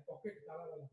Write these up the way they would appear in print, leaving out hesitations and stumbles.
Pocket काला वाला।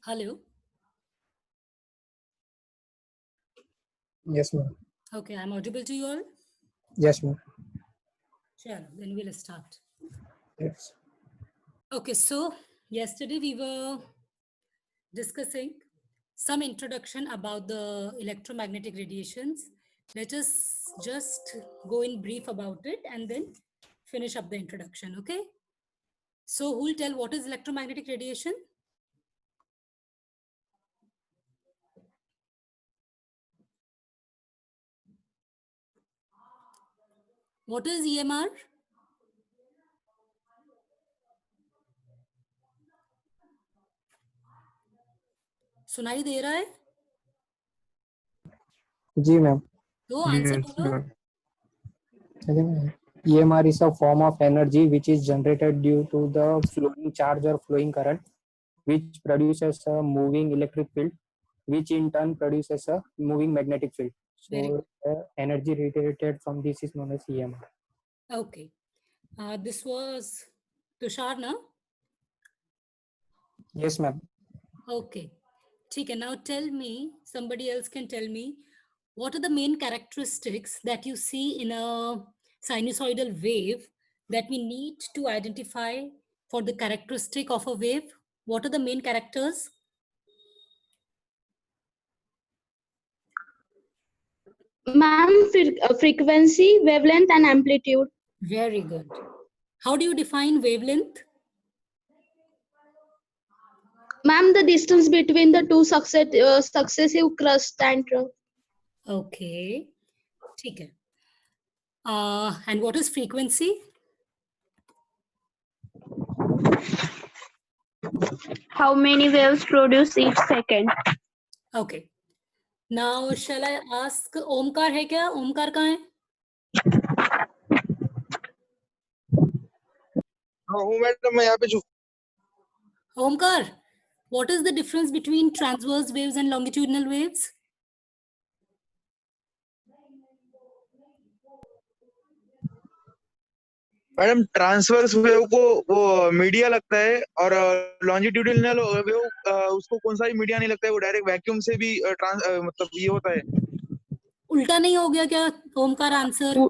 Hello. Yes, ma'am. Okay, I'm audible to you all. Yes, ma'am. Sure, then we'll start. Yes. Okay, so yesterday we were discussing some introduction about the electromagnetic radiations. Let us just go in brief about it and then finish up the introduction, okay? So who will tell what is electromagnetic radiation? What is EMR? सुनाई दे रहा है? जी ma'am. तो answer बोलो. EMR is a form of energy which is generated due to the flowing charge or flowing current, which produces a moving electric field, which in turn produces a moving magnetic field. Very So energy radiated from this is known as EMR. Okay. This was Tushar, na? Yes, ma'am. Okay. Okay, now tell me, somebody else can tell me, what are the main characteristics that you see in a sinusoidal wave that we need to identify for the characteristic of a wave? What are the main characters? Ma'am, frequency, wavelength, and amplitude. Very good. How do you define wavelength? Ma'am, the distance between the two successive crust and trough. Okay. Okay. And what is frequency? How many waves produced each second? Okay. Now, shall I ask Omkar hai kya? Omkar kahan hai? Omkar, what is the difference between transverse waves and longitudinal waves? Madam transverse wave को वो media लगता है और longitudinal wave उसको कौन सा भी media नहीं लगता है, वो डायरेक्ट वैक्यूम से भी मतलब ये होता है. उल्टा नहीं हो गया क्या Omkar answer?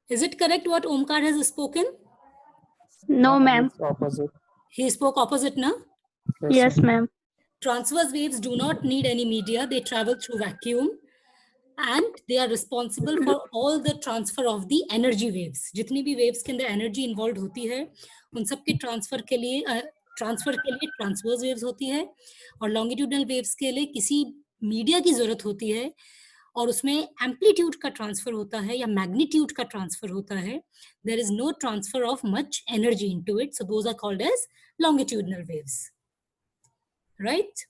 Is it correct what Omkar has spoken? No, ma'am. Opposite. He spoke opposite, na? Yes, ma'am. Transverse waves do not need any media. They travel through vacuum and they are responsible for all the transfer of the energy waves. जितनी भी waves के अंदर energy involved होती है, उन सब के transfer के लिए transverse waves होती है और longitudinal waves के लिए किसी media की जरूरत होती है और उसमें एम्पलीट्यूड का ट्रांसफर होता है या मैग्नीट्यूड का ट्रांसफर होता है. There is no transfer of much energy into it, so those are called as longitudinal waves, right?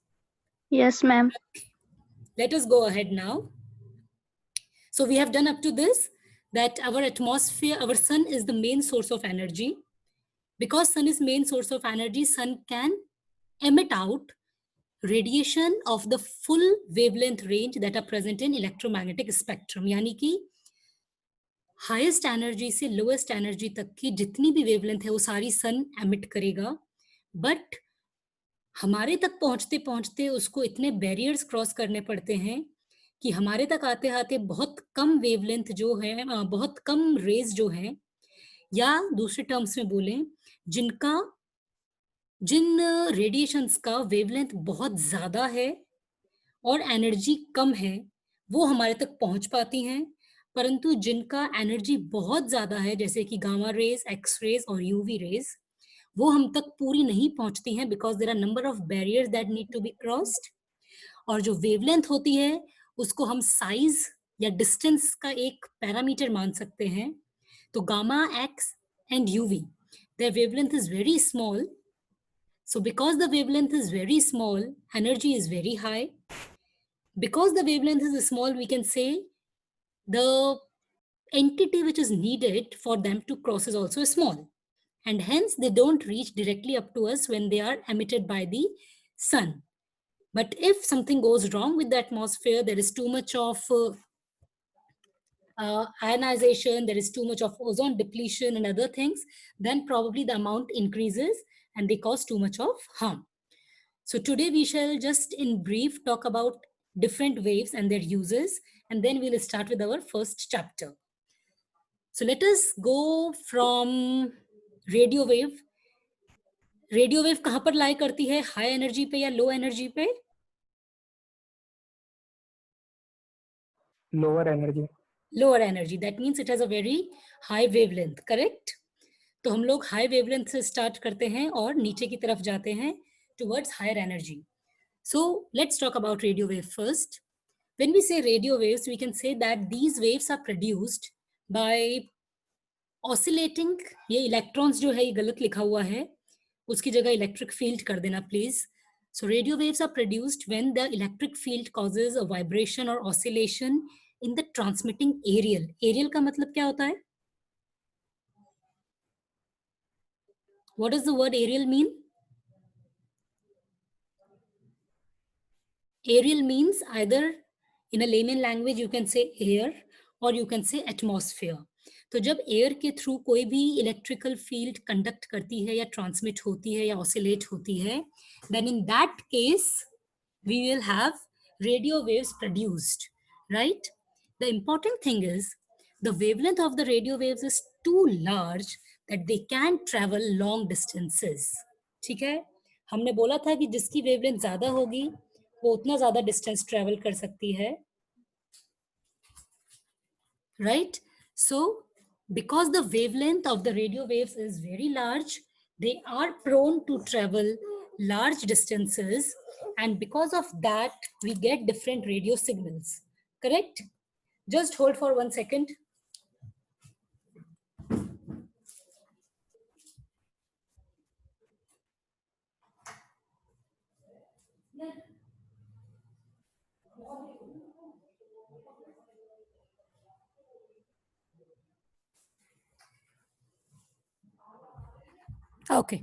Yes, ma'am. Let us go ahead now. So we have done up to this that our atmosphere, our sun is the main source of energy. Because sun is main source of energy, sun can emit out radiation of the full wavelength range that are present in electromagnetic spectrum. यानी कि highest energy से lowest energy तक की जितनी भी wavelength है वो सारी सन एमिट करेगा. बट हमारे तक पहुंचते पहुंचते उसको इतने बैरियर्स क्रॉस करने पड़ते हैं कि हमारे तक आते आते बहुत कम वेवलेंथ जो है, बहुत कम रेज जो है, या दूसरे टर्म्स में बोलें जिन रेडिएशंस का वेवलेंथ बहुत ज्यादा है और एनर्जी कम है वो हमारे तक पहुंच पाती हैं, परंतु जिनका एनर्जी बहुत ज्यादा है जैसे कि गामा रेज, एक्स रेज और यूवी रेज, वो हम तक पूरी नहीं पहुंचती हैं because there are number of barriers that need to be crossed. और जो वेवलेंथ होती है उसको हम साइज या डिस्टेंस का एक पैरामीटर मान सकते हैं. तो gamma, x and UV, their wavelength is very small. So because the wavelength is very small, energy is very high. Because the wavelength is small, we can say the entity which is needed for them to cross is also small. And hence they don't reach directly up to us when they are emitted by the sun. But if something goes wrong with the atmosphere, there is too much of ionization, there is too much of ozone depletion and other things, then probably the amount increases and they cause too much of harm. So today we shall just in brief talk about different waves and their uses, and then we'll start with our first chapter. So let us go from radio wave. Radio wave कहां पर लाई करती है, high energy पे या low energy पे? Lower energy. Lower energy, that means it has a very high wavelength, correct? तो हम लोग हाई वेवलेंथ से स्टार्ट करते हैं और नीचे की तरफ जाते हैं towards higher energy. So let's talk about radio wave first. When we say radio waves, we can say that these waves are produced by oscillating. ये electrons जो है ये गलत लिखा हुआ है, उसकी जगह electric field कर देना please. So radio waves are produced when the electric field causes a vibration or oscillation in the transmitting aerial. Aerial का मतलब क्या होता है? What does the word aerial mean? Aerial means either in a layman language you can say air or you can say atmosphere. तो जब air के through कोई भी इलेक्ट्रिकल फील्ड कंडक्ट करती है या ट्रांसमिट होती है या ऑसिलेट होती है, then in that case we will have radio waves produced, right? The important thing is the wavelength of the radio waves is too large that they can travel long distances. ठीक है, हमने बोला था कि जिसकी wavelength ज्यादा होगी वो उतना ज्यादा डिस्टेंस ट्रेवल कर सकती है, right? So because the wavelength of the radio waves is very large, they are prone to travel large distances, and because of that we get different radio signals, correct? Just hold for 1 second. Okay,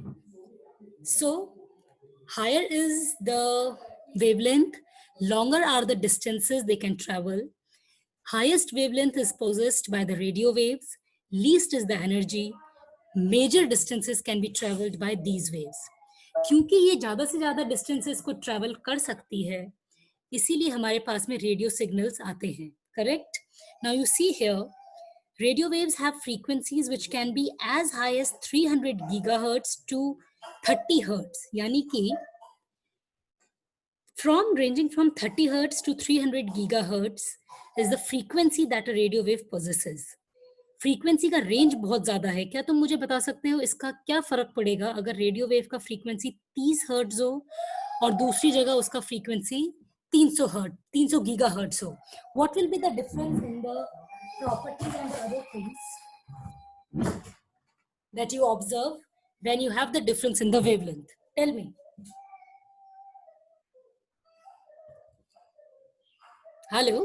so higher is the wavelength, longer are the distances they can travel. Highest wavelength is possessed by the radio waves, least is the energy. Major distances can be traveled by these waves. क्योंकि ये ज्यादा से ज्यादा distances को travel कर सकती है, इसीलिए हमारे पास में रेडियो सिग्नल्स आते हैं, correct? Now you see here, radio waves have frequencies which can be as high as 300 gigahertz to 30 hertz. यानी कि ranging from 30 hertz to 300 gigahertz is the frequency that a radio wave possesses. Frequency का range बहुत ज्यादा है. क्या तुम मुझे बता सकते हो इसका क्या फर्क पड़ेगा अगर रेडियो वेव का फ्रीक्वेंसी 30 हर्ट्ज हो और दूसरी जगह उसका फ्रीक्वेंसी 300 गीगाहर्ट्ज हो? What will be the difference in the properties and other things that you observe when you have the difference in the wavelength? Tell me. Hello?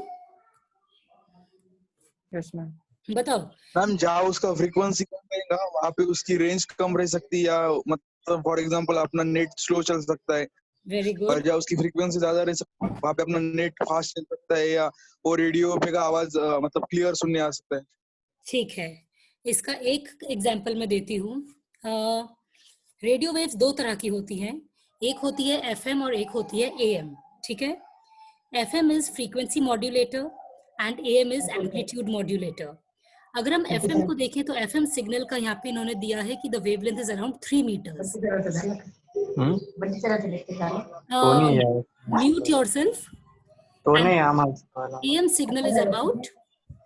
Yes, ma'am. बताओ. Ma'am जहाँ उसका frequency कम रहेगा वहाँ पे उसकी range कम रह सकती है, या मतलब फॉर एग्जांपल अपना नेट स्लो चल सकता है. Very good. और जहाँ उसकी फ्रीक्वेंसी ज्यादा रह सकती है वहाँ पे अपना नेट फास्ट चल सकता है, या वो रेडियो पे का आवाज मतलब क्लियर सुनने आ सकता है. ठीक है, इसका एक एग्जांपल मैं देती हूँ. रेडियो वेव्स दो तरह की होती हैं, एक होती है एफएम और एक होती है एएम. ठीक है, FM is frequency modulator and am is amplitude modulator. अगर हम एफएम को देखें तो एफएम सिग्नल का यहाँ पे इन्होंने दिया है कि the wavelength is around 3 metres. Mute yourself. AM signal is about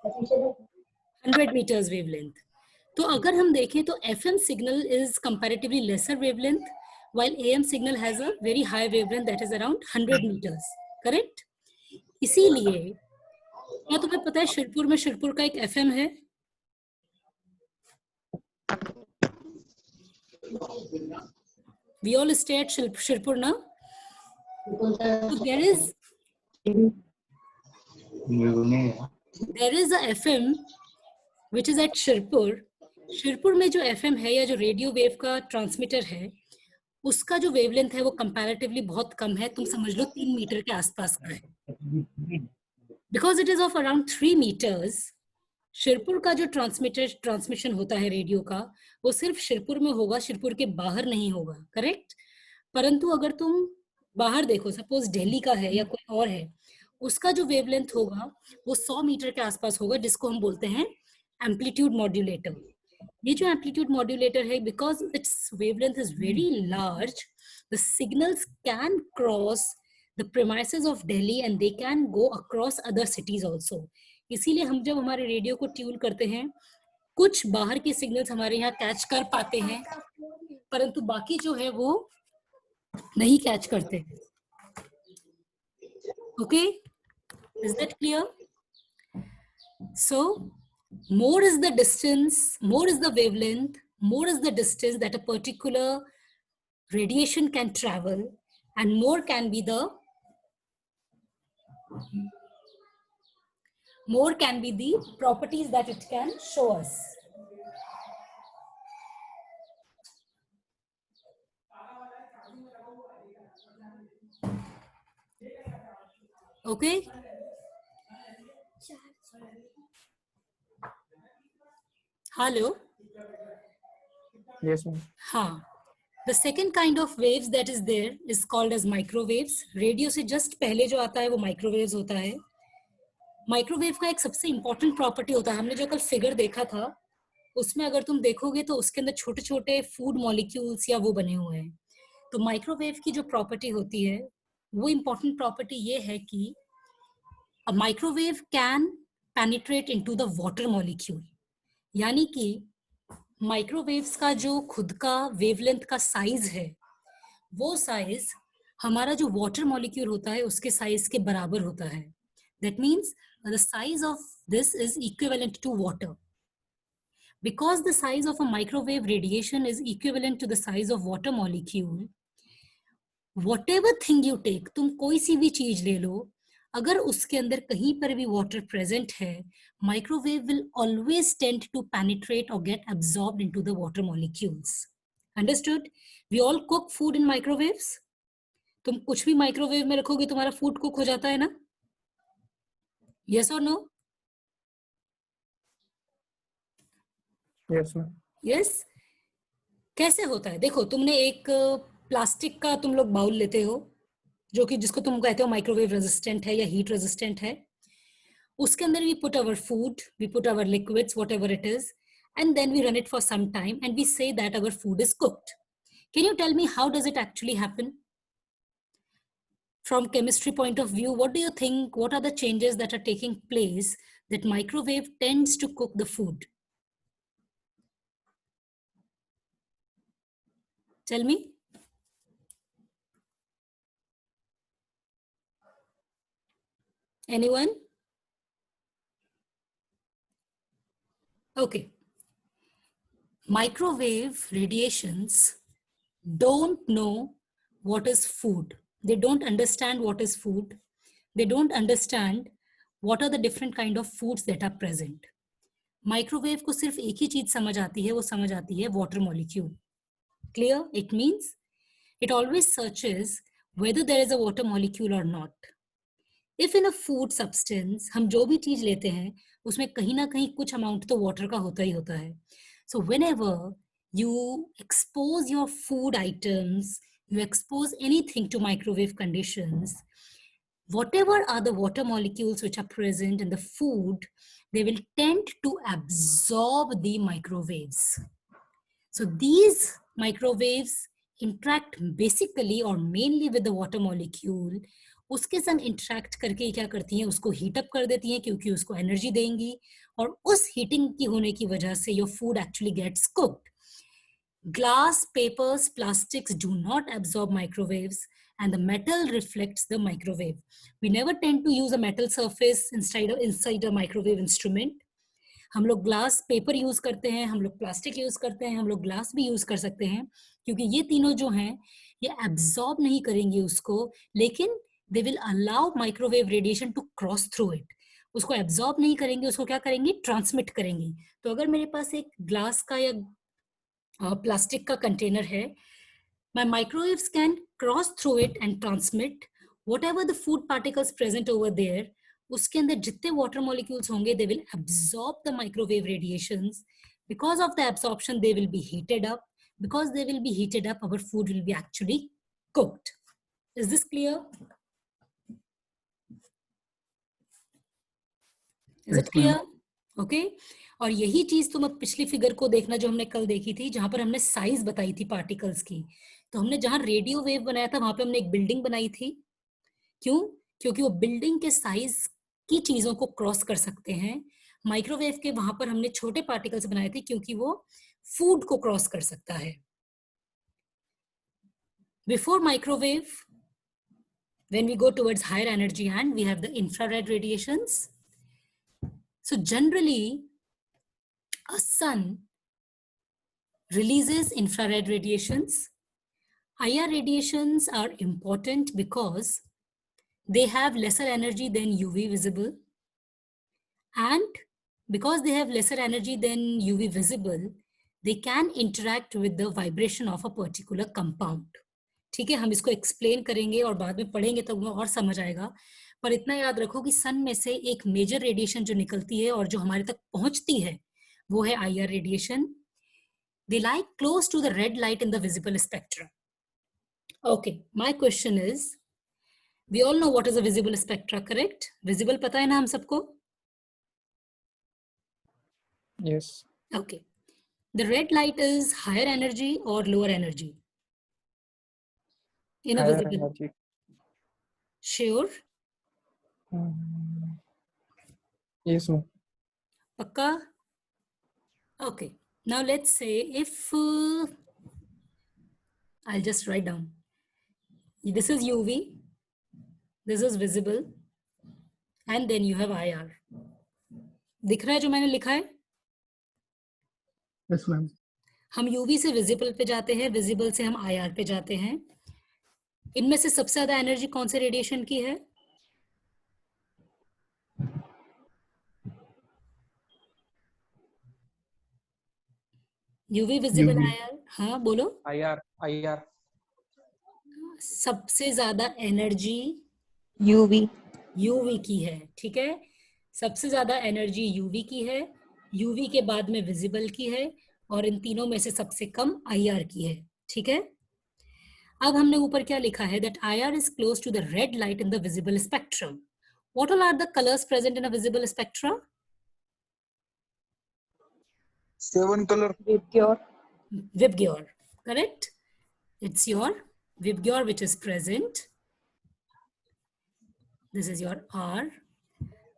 100 meters wavelength. तो अगर हम देखें तो FM signal is comparatively lesser wavelength, while AM signal has a very high wavelength that is around 100 meters. Correct? इसीलिए क्या तुम्हें पता है शिरपुर में शिरपुर का एक FM है? We all stay at Shirpur now. So there is a FM which is at Shirpur. Shirpur में जो FM है या जो रेडियो वेव का ट्रांसमीटर है, उसका जो वेवलेंथ है वो कंपैरेटिवली बहुत कम है. तुम समझ लो 3 मीटर के आसपास का है. Because it is of around 3 meters, Shirpur का जो ट्रांसमिशन होता है रेडियो का, वो सिर्फ शिरपुर में होगा, शिरपुर के बाहर नहीं होगा, करेक्ट? परंतु अगर तुम बाहर देखो, सपोज दिल्ली का है या कोई और है, उसका जो वेवलेंथ होगा वो 100 मीटर के आसपास होगा, जिसको हम बोलते हैं एम्पलीट्यूड मॉड्यूलेटर। ये जो एम्पलीट्यूड मॉड्यूलेटर है, because it's wavelength is very large, the signals can cross the premises of Delhi and they can go across other cities also. इसीलिए हम जब हमारे रेडियो को ट्यून करते हैं, कुछ बाहर के सिग्नल्स हमारे यहाँ कैच कर पाते हैं, परंतु बाकी जो है वो नहीं कैच करते। Okay, is that clear? So more is the distance, more is the wavelength, more is the distance that a particular radiation can travel, and more can be the properties that it can show us. Okay? Hello? Yes, ma'am. हाँ. The second kind of waves that is there is called as microwaves. Radio से just पहले जो आता है वो microwaves होता है. Microwave का एक सबसे इंपॉर्टेंट प्रॉपर्टी होता है, हमने जो कल फिगर देखा था उसमें अगर तुम देखोगे तो उसके अंदर छोटे छोटे फूड मॉलिक्यूल्स या वो बने हुए हैं। तो माइक्रोवेव की जो प्रॉपर्टी होती है वो इंपॉर्टेंट प्रॉपर्टी ये है कि अ microwave can penetrate into the water molecule, यानी कि माइक्रोवेव्स का जो खुद का वेवलेंथ का साइज है वो साइज हमारा जो वाटर मॉलिक्यूल होता है उसके साइज के बराबर होता है। That means the size of this is equivalent to water. Because the size of a microwave radiation is equivalent to the size of water molecule, whatever thing you take, तुम कोई सी भी चीज ले लो, अगर उसके अंदर कहीं पर भी water present है, microwave will always tend to penetrate or get absorbed into the water molecules. Understood? We all cook food in microwaves. तुम कुछ भी माइक्रोवेव में रखोगे तुम्हारा फूड कुक हो जाता है ना? Yes or no? Yes, ma'am. Yes. कैसे होता है? देखो, तुमने एक प्लास्टिक का तुम लोग बाउल लेते हो जो कि जिसको तुम कहते हो माइक्रोवेव रेजिस्टेंट है या हीट रेजिस्टेंट है। उसके अंदर we put our food, we put our liquids, whatever it is, and then we run it for some time and we say that our food is cooked. Can you tell me how does it actually happen? From chemistry point of view, what do you think, what are the changes that are taking place that microwave tends to cook the food? Tell me. Anyone? Okay. Microwave radiations don't know what is food. They don't understand what is food. They don't understand what are the different kind of foods that are present. Microwave को सिर्फ एक ही चीज समझ आती है, वो समझ आती है water molecule. Clear? It means it always searches whether there is a water molecule or not. If in a food substance हम जो भी चीज लेते हैं उसमें कहीं ना कहीं कुछ amount तो water का होता ही होता है. So whenever you expose your food items, you expose anything to microwave conditions, whatever are the water molecules which are present in the food, they will tend to absorb the microwaves. So these microwaves interact basically or mainly with the water molecule. उसके संग interact करके क्या करती हैं, उसको heat up कर देती हैं क्योंकि उसको एनर्जी देंगी और उस हीटिंग की होने की वजह से your food actually gets cooked. Glass, papers, plastics do not absorb microwaves and the metal reflects the microwave. We never tend to use a metal surface inside a microwave instrument. हम लोग glass paper use करते हैं, हम लोग plastic use करते हैं, हम लोग ग्लास भी यूज कर सकते हैं क्योंकि ये तीनों जो हैं ये एब्जॉर्ब नहीं करेंगे उसको, लेकिन they will allow microwave radiation to cross through it. उसको एब्जॉर्ब नहीं करेंगे, उसको क्या करेंगे, ट्रांसमिट करेंगे. तो अगर मेरे पास एक ग्लास का या प्लास्टिक का कंटेनर है, my microwaves can cross through it and transmit whatever the food particles present over there. उसके अंदर जितने वाटर मॉलिक्यूल्स होंगे they will absorb the microwave radiations. Because of the absorption they will be heated up. Because they will be heated up, our food will be actually cooked. Is this clear? Is it clear? Okay. और यही चीज तुम अब पिछली figure को देखना जो हमने कल देखी थी, जहां पर हमने साइज बताई थी पार्टिकल्स की. तो हमने जहां रेडियो वेव बनाया था वहां पे हमने एक बिल्डिंग बनाई थी. क्यों? क्योंकि वो बिल्डिंग के साइज की चीजों को क्रॉस कर सकते हैं. माइक्रोवेव के वहां पर हमने छोटे पार्टिकल्स बनाए थे क्योंकि वो फूड को क्रॉस कर सकता है. Before microwave, when we go towards higher energy and we have the infrared radiations. So generally, a sun releases infrared radiations. IR radiations are important because they have lesser energy than UV visible. And because they have lesser energy than UV visible, they can interact with the vibration of a particular compound. ठीक है, हम इसको explain करेंगे और बाद में पढ़ेंगे तो और समझ आएगा. पर इतना याद रखो कि सन में से एक मेजर रेडिएशन जो निकलती है और जो हमारे तक पहुंचती है वो है IR radiation. They lie close to the red light in the visible spectrum. Okay, my question is, we all know what is a visible spectra, correct? Visible पता है ना हम सबको? Yes. Okay. The red light is higher energy or lower energy? In a Higher visible. energy. Sure? Yes, ma'am. Pakka? Okay. Now let's say if I'll just write down. This is UV. This is visible. And then you have IR. दिख रहा है जो मैंने लिखा है? Yes, ma'am. हम UV से visible पे जाते हैं, विजिबल से हम IR पे जाते हैं. इनमें से सबसे ज्यादा एनर्जी कौन से रेडिएशन की है? UV visible UV. IR. हाँ बोलो. IR. सबसे ज्यादा एनर्जी UV. यूवी की है. ठीक है, सबसे ज्यादा एनर्जी यूवी की है, यूवी के बाद में विजिबल की है और इन तीनों में से सबसे कम IR की है. ठीक है, अब हमने ऊपर क्या लिखा है? That IR is close to the red light in the visible spectrum. What all are the colours present in a visible spectra? 7 color. Vibgyor, correct? It's your Vibgyor which is present. This is your R.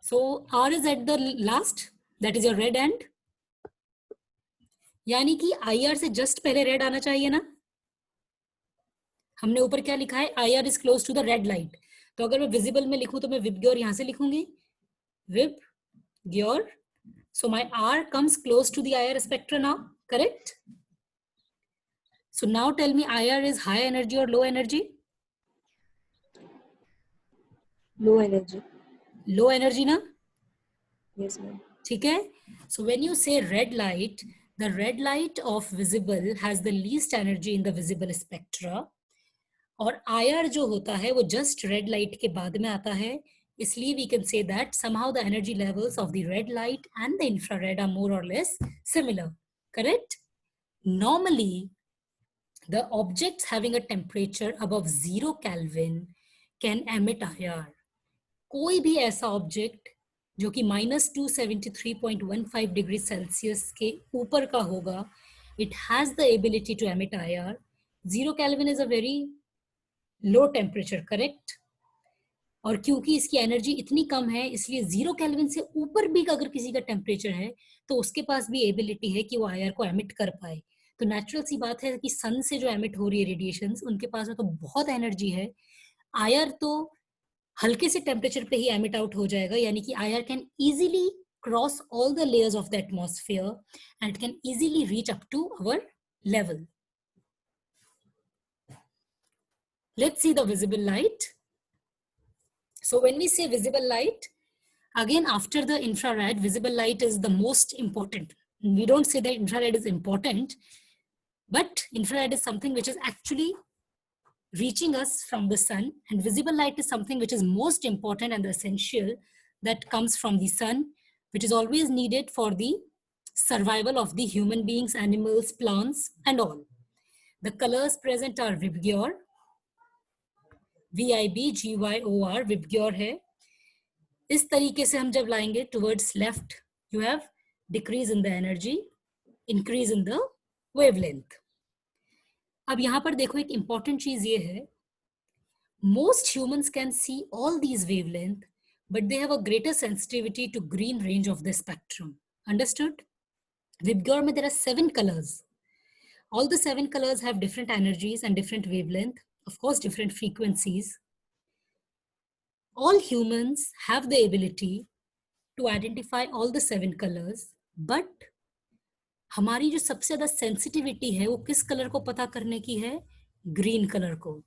So R is at the last, that is your red end. यानी कि IR से just पहले red आना चाहिए ना. हमने ऊपर क्या लिखा है? IR is close to the red light. तो अगर मैं विजिबल में लिखूं तो मैं विबग्योर यहां से लिखूंगी, VIBGYOR. So my R comes close to the IR spectra now, correct? So now tell me, IR is high energy or low energy? Low energy. Low energy na? Yes, ma'am. ठीक है. So when you say red light, the red light of visible has the least energy in the visible spectra. और IR जो होता है वो just red light के बाद में आता है. इसलिए we can say that somehow the energy levels of the red light and the infrared are more or less similar. Correct? Normally, the objects having a temperature above 0 Kelvin can emit IR. कोई भी ऐसा object जो कि -273.15 degree Celsius के ऊपर का होगा, it has the ability to emit IR. 0 Kelvin is a very low temperature, correct? और क्योंकि इसकी एनर्जी इतनी कम है इसलिए 0 केल्विन से ऊपर भी अगर किसी का टेम्परेचर है तो उसके पास भी एबिलिटी है कि वो IR को एमिट कर पाए. तो नेचुरल सी बात है कि सन से जो एमिट हो रही है रेडिएशंस, उनके पास में तो बहुत एनर्जी है. IR तो हल्के से टेम्परेचर पे ही एमिट आउट हो जाएगा, यानी कि IR can easily cross all the layers of the atmosphere and it can easily reach up to our level. Let's see the visible light. So when we say visible light, again after the infrared, visible light is the most important. We don't say that infrared is important, but infrared is something which is actually reaching us from the sun, and visible light is something which is most important and essential that comes from the sun, which is always needed for the survival of the human beings, animals, plants and all. The colors present are VIBGYOR, VIBGYOR, VIBGYOR है. इस तरीके से हम जब लाएंगे towards left, you have decrease in the energy, increase in the wavelength. अब यहाँ पर देखो एक important चीज ये है, most humans can see all these wavelength, but they have a greater sensitivity to green range of the spectrum. Understood? VIBGYOR में there are 7 colors. All the 7 colors have different energies and different wavelength, of course different frequencies. All humans have the ability to identify all the 7 colors, but हमारी जो सबसे ज़्यादा sensitivity है वो किस color को पता करने की है? Green color को.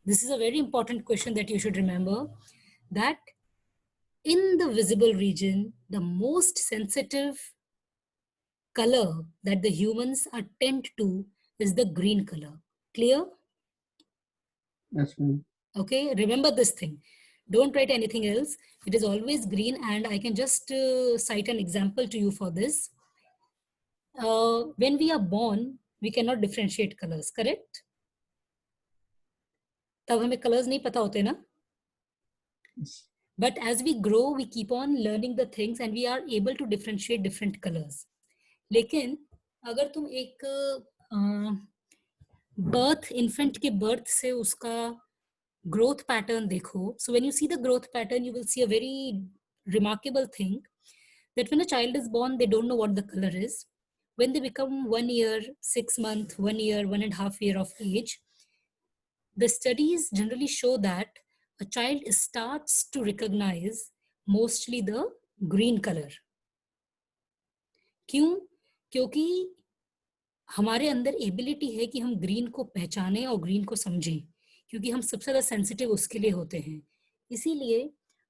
This is a very important question that you should remember, that in the visible region, the most sensitive color that the humans attend to is the green color. Clear? Yes, ma'am. Okay, remember this thing. Don't write anything else. It is always green, and I can just cite an example to you for this. When we are born, we cannot differentiate colors, correct? तब हमें colors नहीं पता होते ना? But as we grow, we keep on learning the things and we are able to differentiate different colors. लेकिन अगर तुम एक birth, infant के birth से उसका growth pattern देखो, so when you see the growth pattern, you will see a very remarkable thing, that when a child is born, they don't know what the color is. When they become 1 year, 6 months, 1 year, 1.5 years of age, the studies generally show that a child starts to recognize mostly the green color. क्यों? क्योंकि हमारे अंदर ability है कि हम green को पहचानें और ग्रीन को समझें, क्योंकि हम सबसे ज़्यादा सेंसिटिव उसके लिए होते हैं. इसीलिए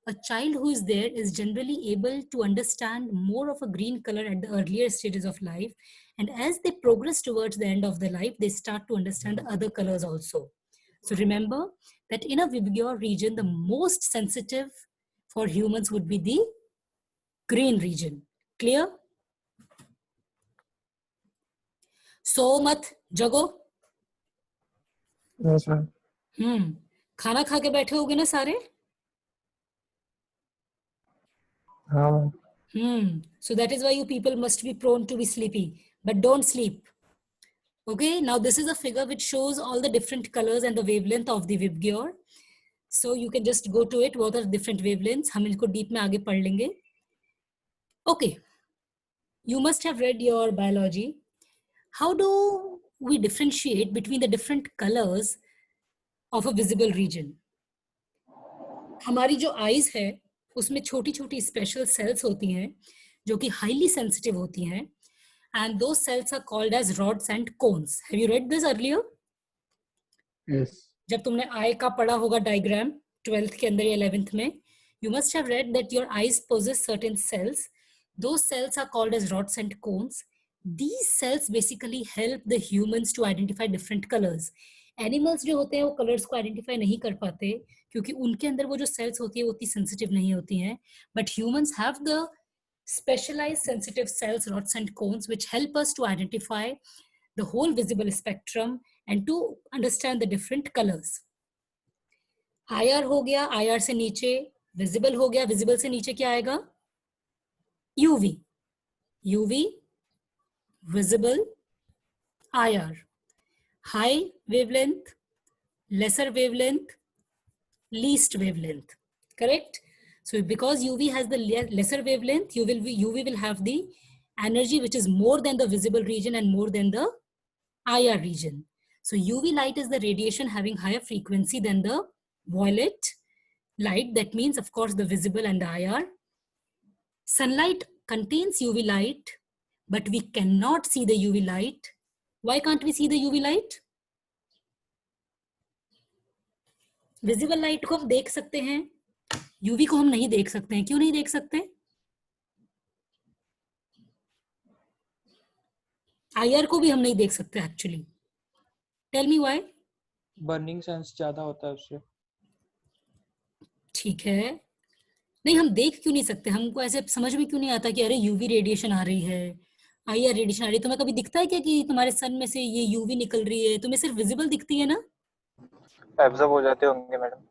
a child who is there is generally able to understand more of a green color at the earlier stages of life, and as they progress towards the end of their life, they start to understand the other colors also. So remember that in a VIBGYOR region, the most sensitive for humans would be the green region. Clear? So mat jago. Yes, ma'am. खाना खा के बैठे होगे ना सारे? हाँ. So that is why you people must be prone to be sleepy, but don't sleep. Okay, now this is a figure which shows all the different colors and the wavelength of the VIBGYOR. So you can just go to it. What are different wavelengths? हम इनको deep में आगे पढ़ लेंगे. Okay, you must have read your biology. How do we differentiate between the different colors of a visible region? हमारी जो eyes है, उसमें छोटी छोटी special cells होती हैं, जो कि highly sensitive होती हैं, and those cells are called as rods and cones. Have you read this earlier? Yes. जब तुमने eye का पढ़ा होगा diagram 12th के अंदर या 11th में, you must have read that your eyes possess certain cells. Those cells are called as rods and cones. These cells basically help the humans to identify different colors. Animals जो होते हैं वो colors को identify नहीं कर पाते, क्योंकि उनके अंदर वो जो cells होती है वो उतनी sensitive नहीं होती हैं. But humans have the specialized sensitive cells, rods and cones, which help us to identify the whole visible spectrum and to understand the different colors. IR हो गया, IR से नीचे visible हो गया, visible से नीचे क्या आएगा? UV, UV, visible, IR, high wavelength, lesser wavelength, least wavelength, correct? So because UV has the lesser wavelength, UV will have the energy which is more than the visible region and more than the IR region. So UV light is the radiation having higher frequency than the violet light. That means, of course, the visible and the IR. Sunlight contains UV light, but we cannot see the UV light. Why can't we see the UV light? Visible light को हम देख सकते हैं, UV को हम नहीं देख सकते हैं. क्यों नहीं देख सकते? IR को भी हम नहीं देख सकते actually. Tell me why? Burning sense ज्यादा होता है उससे. ठीक है, नहीं, हम देख क्यों नहीं सकते? हमको ऐसे समझ में क्यों नहीं आता कि अरे यूवी रेडिएशन आ रही है, आईआर रेडिएशन आ रही है? तुम्हें कभी दिखता है क्या कि तुम्हारे सन में से ये यूवी निकल रही है? तुम्हें सिर्फ विजिबल दिखती है ना? एब्जॉर्ब हो जाते होंगे मैडम।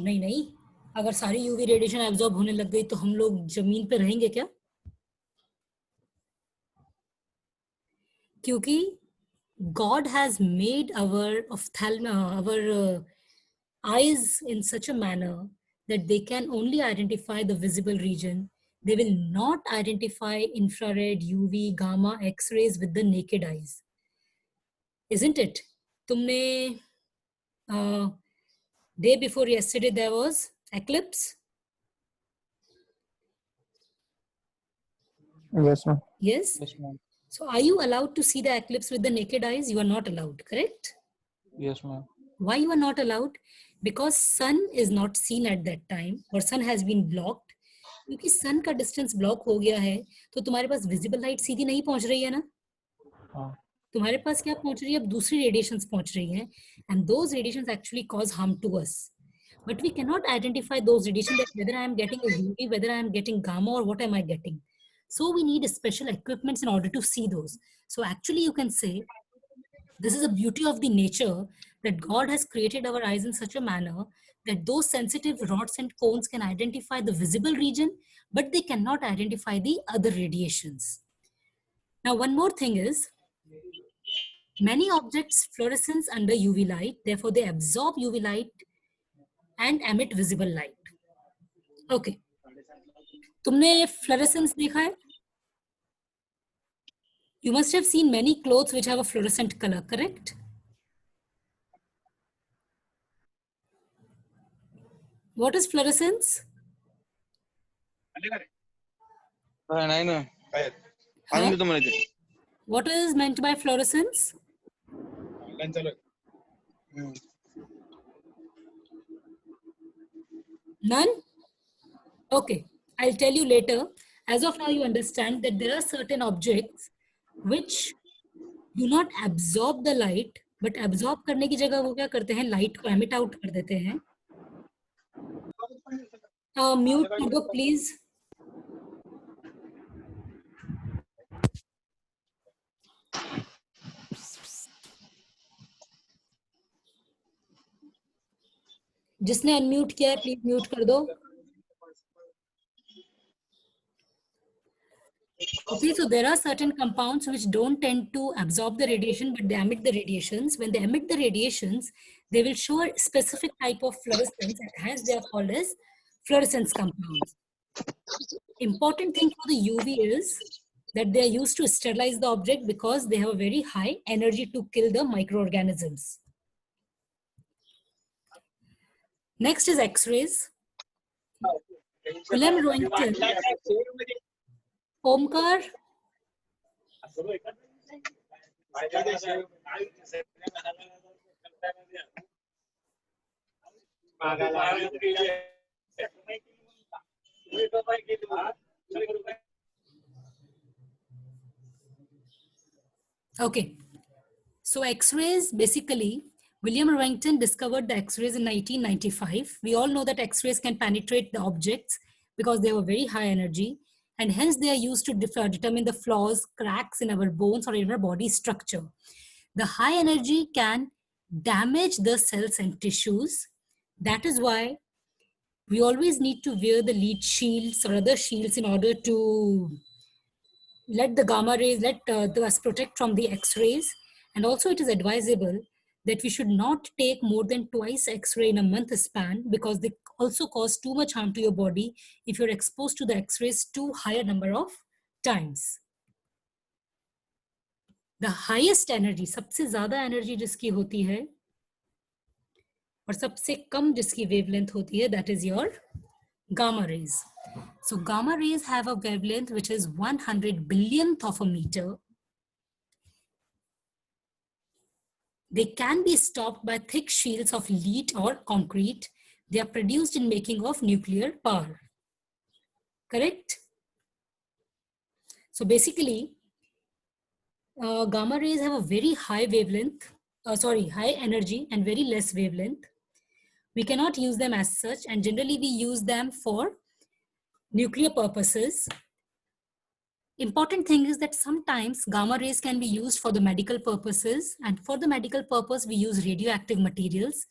नहीं नहीं, अगर सारी यूवी रेडिएशन एब्जॉर्ब होने लग गई तो हम लोग जमीन पे रहेंगे क्या? क्योंकि God has made our eyes in such a manner that they can only identify the visible region. They will not identify infrared, UV, gamma, X-rays with the naked eyes. Isn't it? तुमने day before yesterday there was eclipse. Yes ma'am. Yes. Yes ma'am. So are you allowed to see the eclipse with the naked eyes? You are not allowed, correct? Yes ma'am. Why you are not allowed? Because sun is not seen at that time or sun has been blocked. क्योंकि sun का distance block हो गया है तो तुम्हारे पास visible light सीधी नहीं पहुंच रही है ना? हाँ. तुम्हारे पास क्या पहुंच रही है? अब दूसरी radiations पहुंच रही हैं and those radiations actually cause harm to us. But we cannot identify those radiations that whether I am getting a UV, whether I am getting gamma or what am I getting. So we need special equipments in order to see those. So actually you can say this is the beauty of the nature that God has created our eyes in such a manner that those sensitive rods and cones can identify the visible region, but they cannot identify the other radiations. Now, one more thing is, many objects fluoresce under UV light, therefore they absorb UV light and emit visible light. Okay. तुमने fluorescence देखा है? You must have seen many clothes which have a fluorescent color, correct? What is fluorescence? What is meant by fluorescence? None? Okay, I'll tell you later. As of now, you understand that there are certain objects which do not absorb the light, but absorb करने की जगह वो क्या करते हैं? Light को emit out कर देते हैं. Mute कर दो, please. जिसने unmute किया है, please mute कर दो. Okay, so there are certain compounds which don't tend to absorb the radiation, but they emit the radiations. When they emit the radiations, they will show a specific type of fluorescence, and hence they are called as fluorescence compounds. Important thing for the UV is that they are used to sterilize the object because they have a very high energy to kill the microorganisms. Next is X-rays. William Roentgen, Omkar, okay. So X-rays, basically, William Roentgen discovered the X-rays in 1995. We all know that X-rays can penetrate the objects because they have a very high energy, and hence they are used to determine the flaws, cracks in our bones or in our body structure. The high energy can damage the cells and tissues. That is why we always need to wear the lead shields or other shields in order to let the gamma rays, let us protect from the X-rays. And also it is advisable that we should not take more than twice X-ray in a month span because they also cause too much harm to your body if you're exposed to the X-rays too higher number of times. The highest energy, सबसे ज़्यादा energy जिसकी होती है और सबसे कम जिसकी wavelength होती है, that is your gamma rays. So gamma rays have a wavelength which is 100 billionth of a meter. They can be stopped by thick shields of lead or concrete. They are produced in making of nuclear power. Correct? So basically, gamma rays have a very high wavelength, high energy and very less wavelength. We cannot use them as such, and generally we use them for nuclear purposes. Important thing is that sometimes gamma rays can be used for the medical purposes, and for the medical purpose we use radioactive materials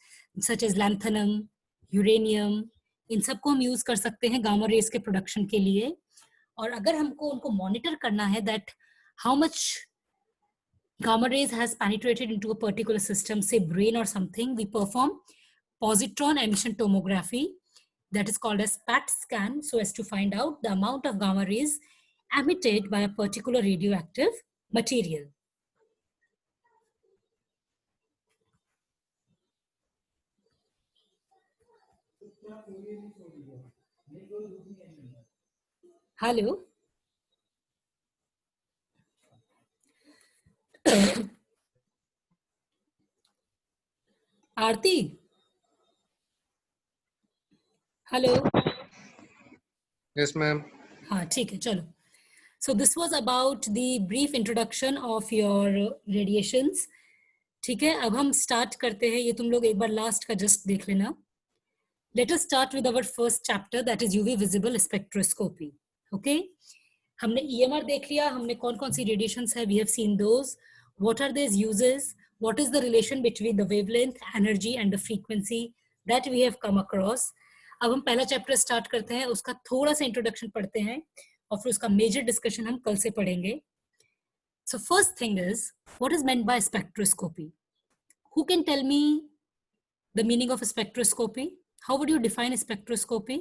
such as lanthanum, uranium. इन सबको हम use कर सकते हैं gamma rays के production के लिए. और अगर हमको उनको मॉनिटर करना है that how much gamma rays has penetrated into a particular system, say brain or something, we perform positron emission tomography, that is called as PET scan, so as to find out the amount of gamma rays emitted by a particular radioactive material. Hello. Aarti. Hello. Yes, ma'am. हाँ ठीक है चलो. So this was about the brief introduction of your radiations. ठीक है, अब हम start करते हैं. ये तुम लोग एक बार last का just देख लेना. Let us start with our first chapter, that is UV visible spectroscopy. Okay, हमने EMR देख लिया, हमने कौन कौन सी radiations है, we have seen those. What are these uses? What is the relation between the wavelength, energy and the frequency that we have come across? अब हम पहला चैप्टर स्टार्ट करते हैं, उसका थोड़ा सा इंट्रोडक्शन पढ़ते हैं और फिर उसका मेजर डिस्कशन हम कल से पढ़ेंगे. So first thing is, what is meant by spectroscopy? Who can tell me the meaning of a spectroscopy? How would you define a spectroscopy?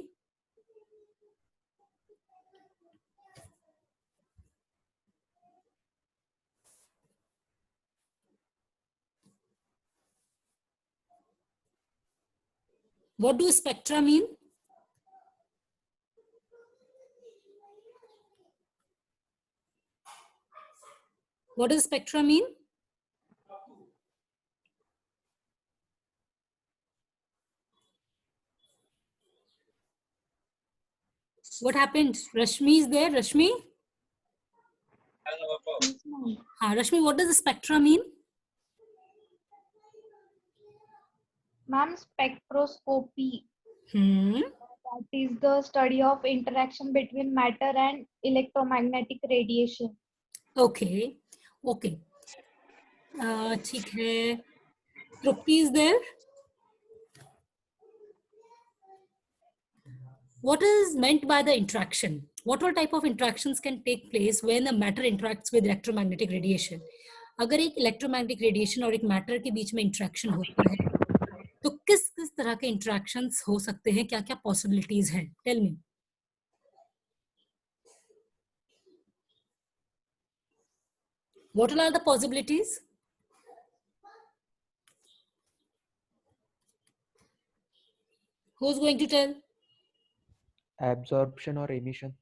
What do spectra mean? What does spectra mean? What happened? Rashmi is there. Rashmi? Rashmi, what does the spectra mean? Ma'am, spectroscopy. That is the study of interaction between matter and electromagnetic radiation. Okay. Okay. ठीक है. Trupti is there. What is meant by the interaction? What all type of interactions can take place when a matter interacts with electromagnetic radiation? अगर एक electromagnetic radiation और एक matter के बीच में interaction होता है, तो किस किस तरह के interactions हो सकते हैं, क्या क्या possibilities हैं? Tell me. What all are the possibilities? Who's going to tell? Absorption or emission.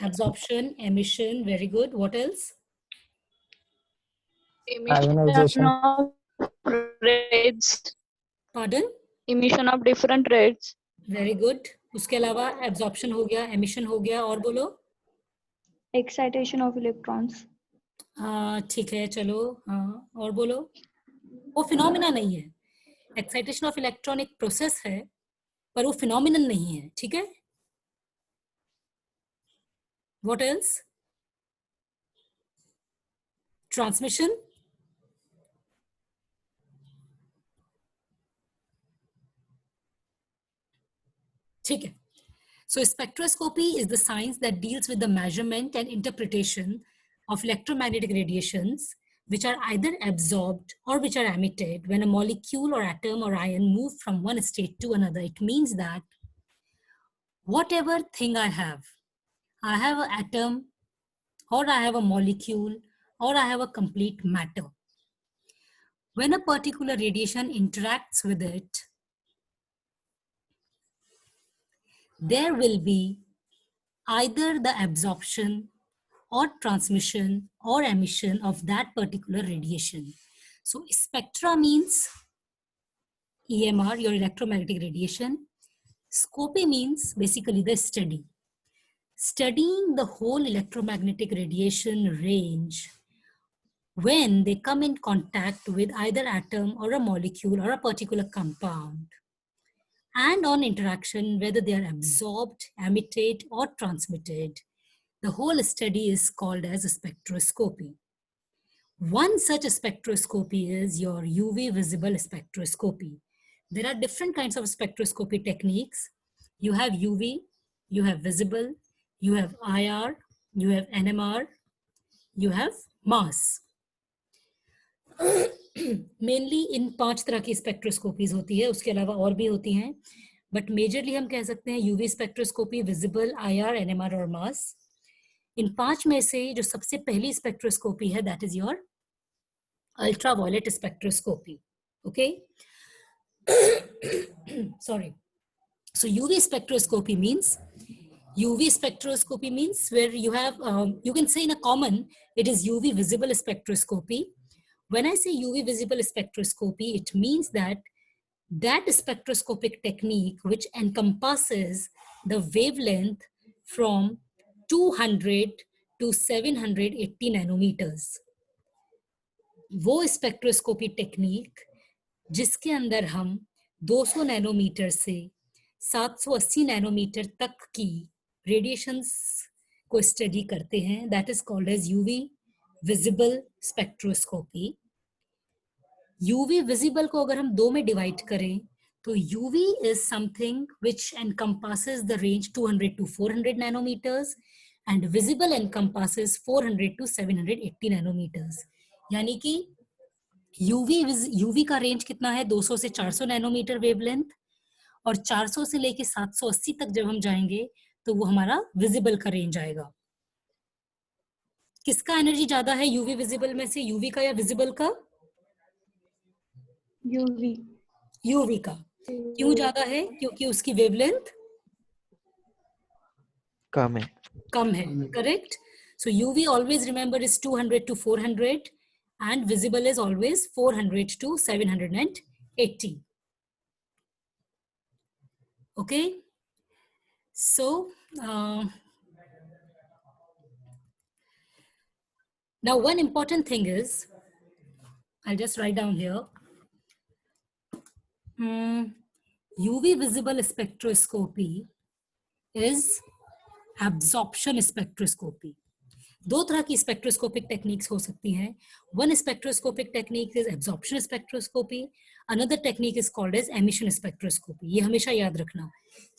Absorption, emission, very good. What else? Ionization. Of rays. Pardon? Emission of different rays. Very good. उसके अलावा absorption हो गया, emission हो गया, और बोलो. Excitation of electrons. ठीक है चलो. हाँ, और बोलो. वो फिनोमिना नहीं है. एक्साइटेशन ऑफ इलेक्ट्रॉन एक प्रोसेस है, पर वो फिनोमिनल नहीं है. ठीक है. What else? Transmission. ठीक है. So spectroscopy is the science that deals with the measurement and interpretation of electromagnetic radiations which are either absorbed or which are emitted when a molecule or atom or ion move from one state to another. It means that whatever thing I have an atom, or I have a molecule, or I have a complete matter. When a particular radiation interacts with it, there will be either the absorption or transmission or emission of that particular radiation. So spectra means EMR, your electromagnetic radiation. Scopy means basically the study. Studying the whole electromagnetic radiation range when they come in contact with either atom or a molecule or a particular compound. and on interaction, whether they are absorbed, emitted, or transmitted. The whole study is called as a spectroscopy. One such spectroscopy is your UV visible spectroscopy. There are different kinds of spectroscopy techniques. You have UV, you have visible, you have IR, you have NMR, you have mass. Mainly इन 5 तरह की स्पेक्ट्रोस्कोपीज होती है, उसके अलावा और भी होती हैं, बट मेजरली हम कह सकते हैं UV spectroscopy, visible, IR, NMR और मास। इन 5 में से जो सबसे पहली स्पेक्ट्रोस्कोपी है that is your ultraviolet spectroscopy. Okay, sorry. So UV spectroscopy means where you have you can say in a common it is UV visible spectroscopy. When I say UV visible spectroscopy, it means that spectroscopic technique which encompasses the wavelength from 200 to 780 nanometers. वो spectroscopy technique जिसके अंदर हम 200 nanometre से 780 nanometre तक की radiations को study करते हैं, that is called as UV visible spectroscopy. UV visible को अगर हम 2 में डिवाइड करें तो UV is something which encompasses the range 200 to 400 nanometres and visible encompasses 400 to 780 nanometres. यानी कि यूवी का रेंज कितना है, 200 से 400 नैनोमीटर वेवलेंथ, और 400 से लेके 780 तक जब हम जाएंगे तो वो हमारा विजिबल का रेंज आएगा। किसका एनर्जी ज्यादा है यूवी विजिबल में से, यूवी का या विजिबल का? UV. यूवी का। क्यों ज्यादा है? क्योंकि उसकी वेवलेंथ कम है। Correct. So UV always remember is 200 to 400 and visible is always 400 to 780. Okay, so now one important thing is, I'll just write down here, UV visible spectroscopy is absorption spectroscopy. 2 तरह की spectroscopic techniques हो सकती हैं। One spectroscopic technique is absorption spectroscopy, another technique is called as emission spectroscopy. ये हमेशा याद रखना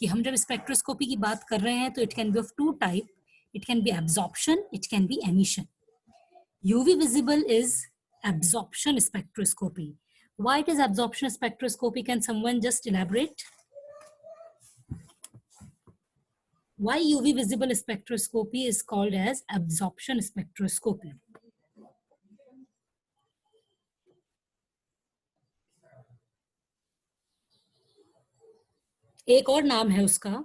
कि हम जब स्पेक्ट्रोस्कोपी की बात कर रहे हैं तो it can be of 2 type, it can be absorption, it can be emission. UV visible is absorption spectroscopy. Why it is absorption spectroscopy? Can someone just elaborate? Why UV visible spectroscopy is called as absorption spectroscopy? एक और नाम है उसका,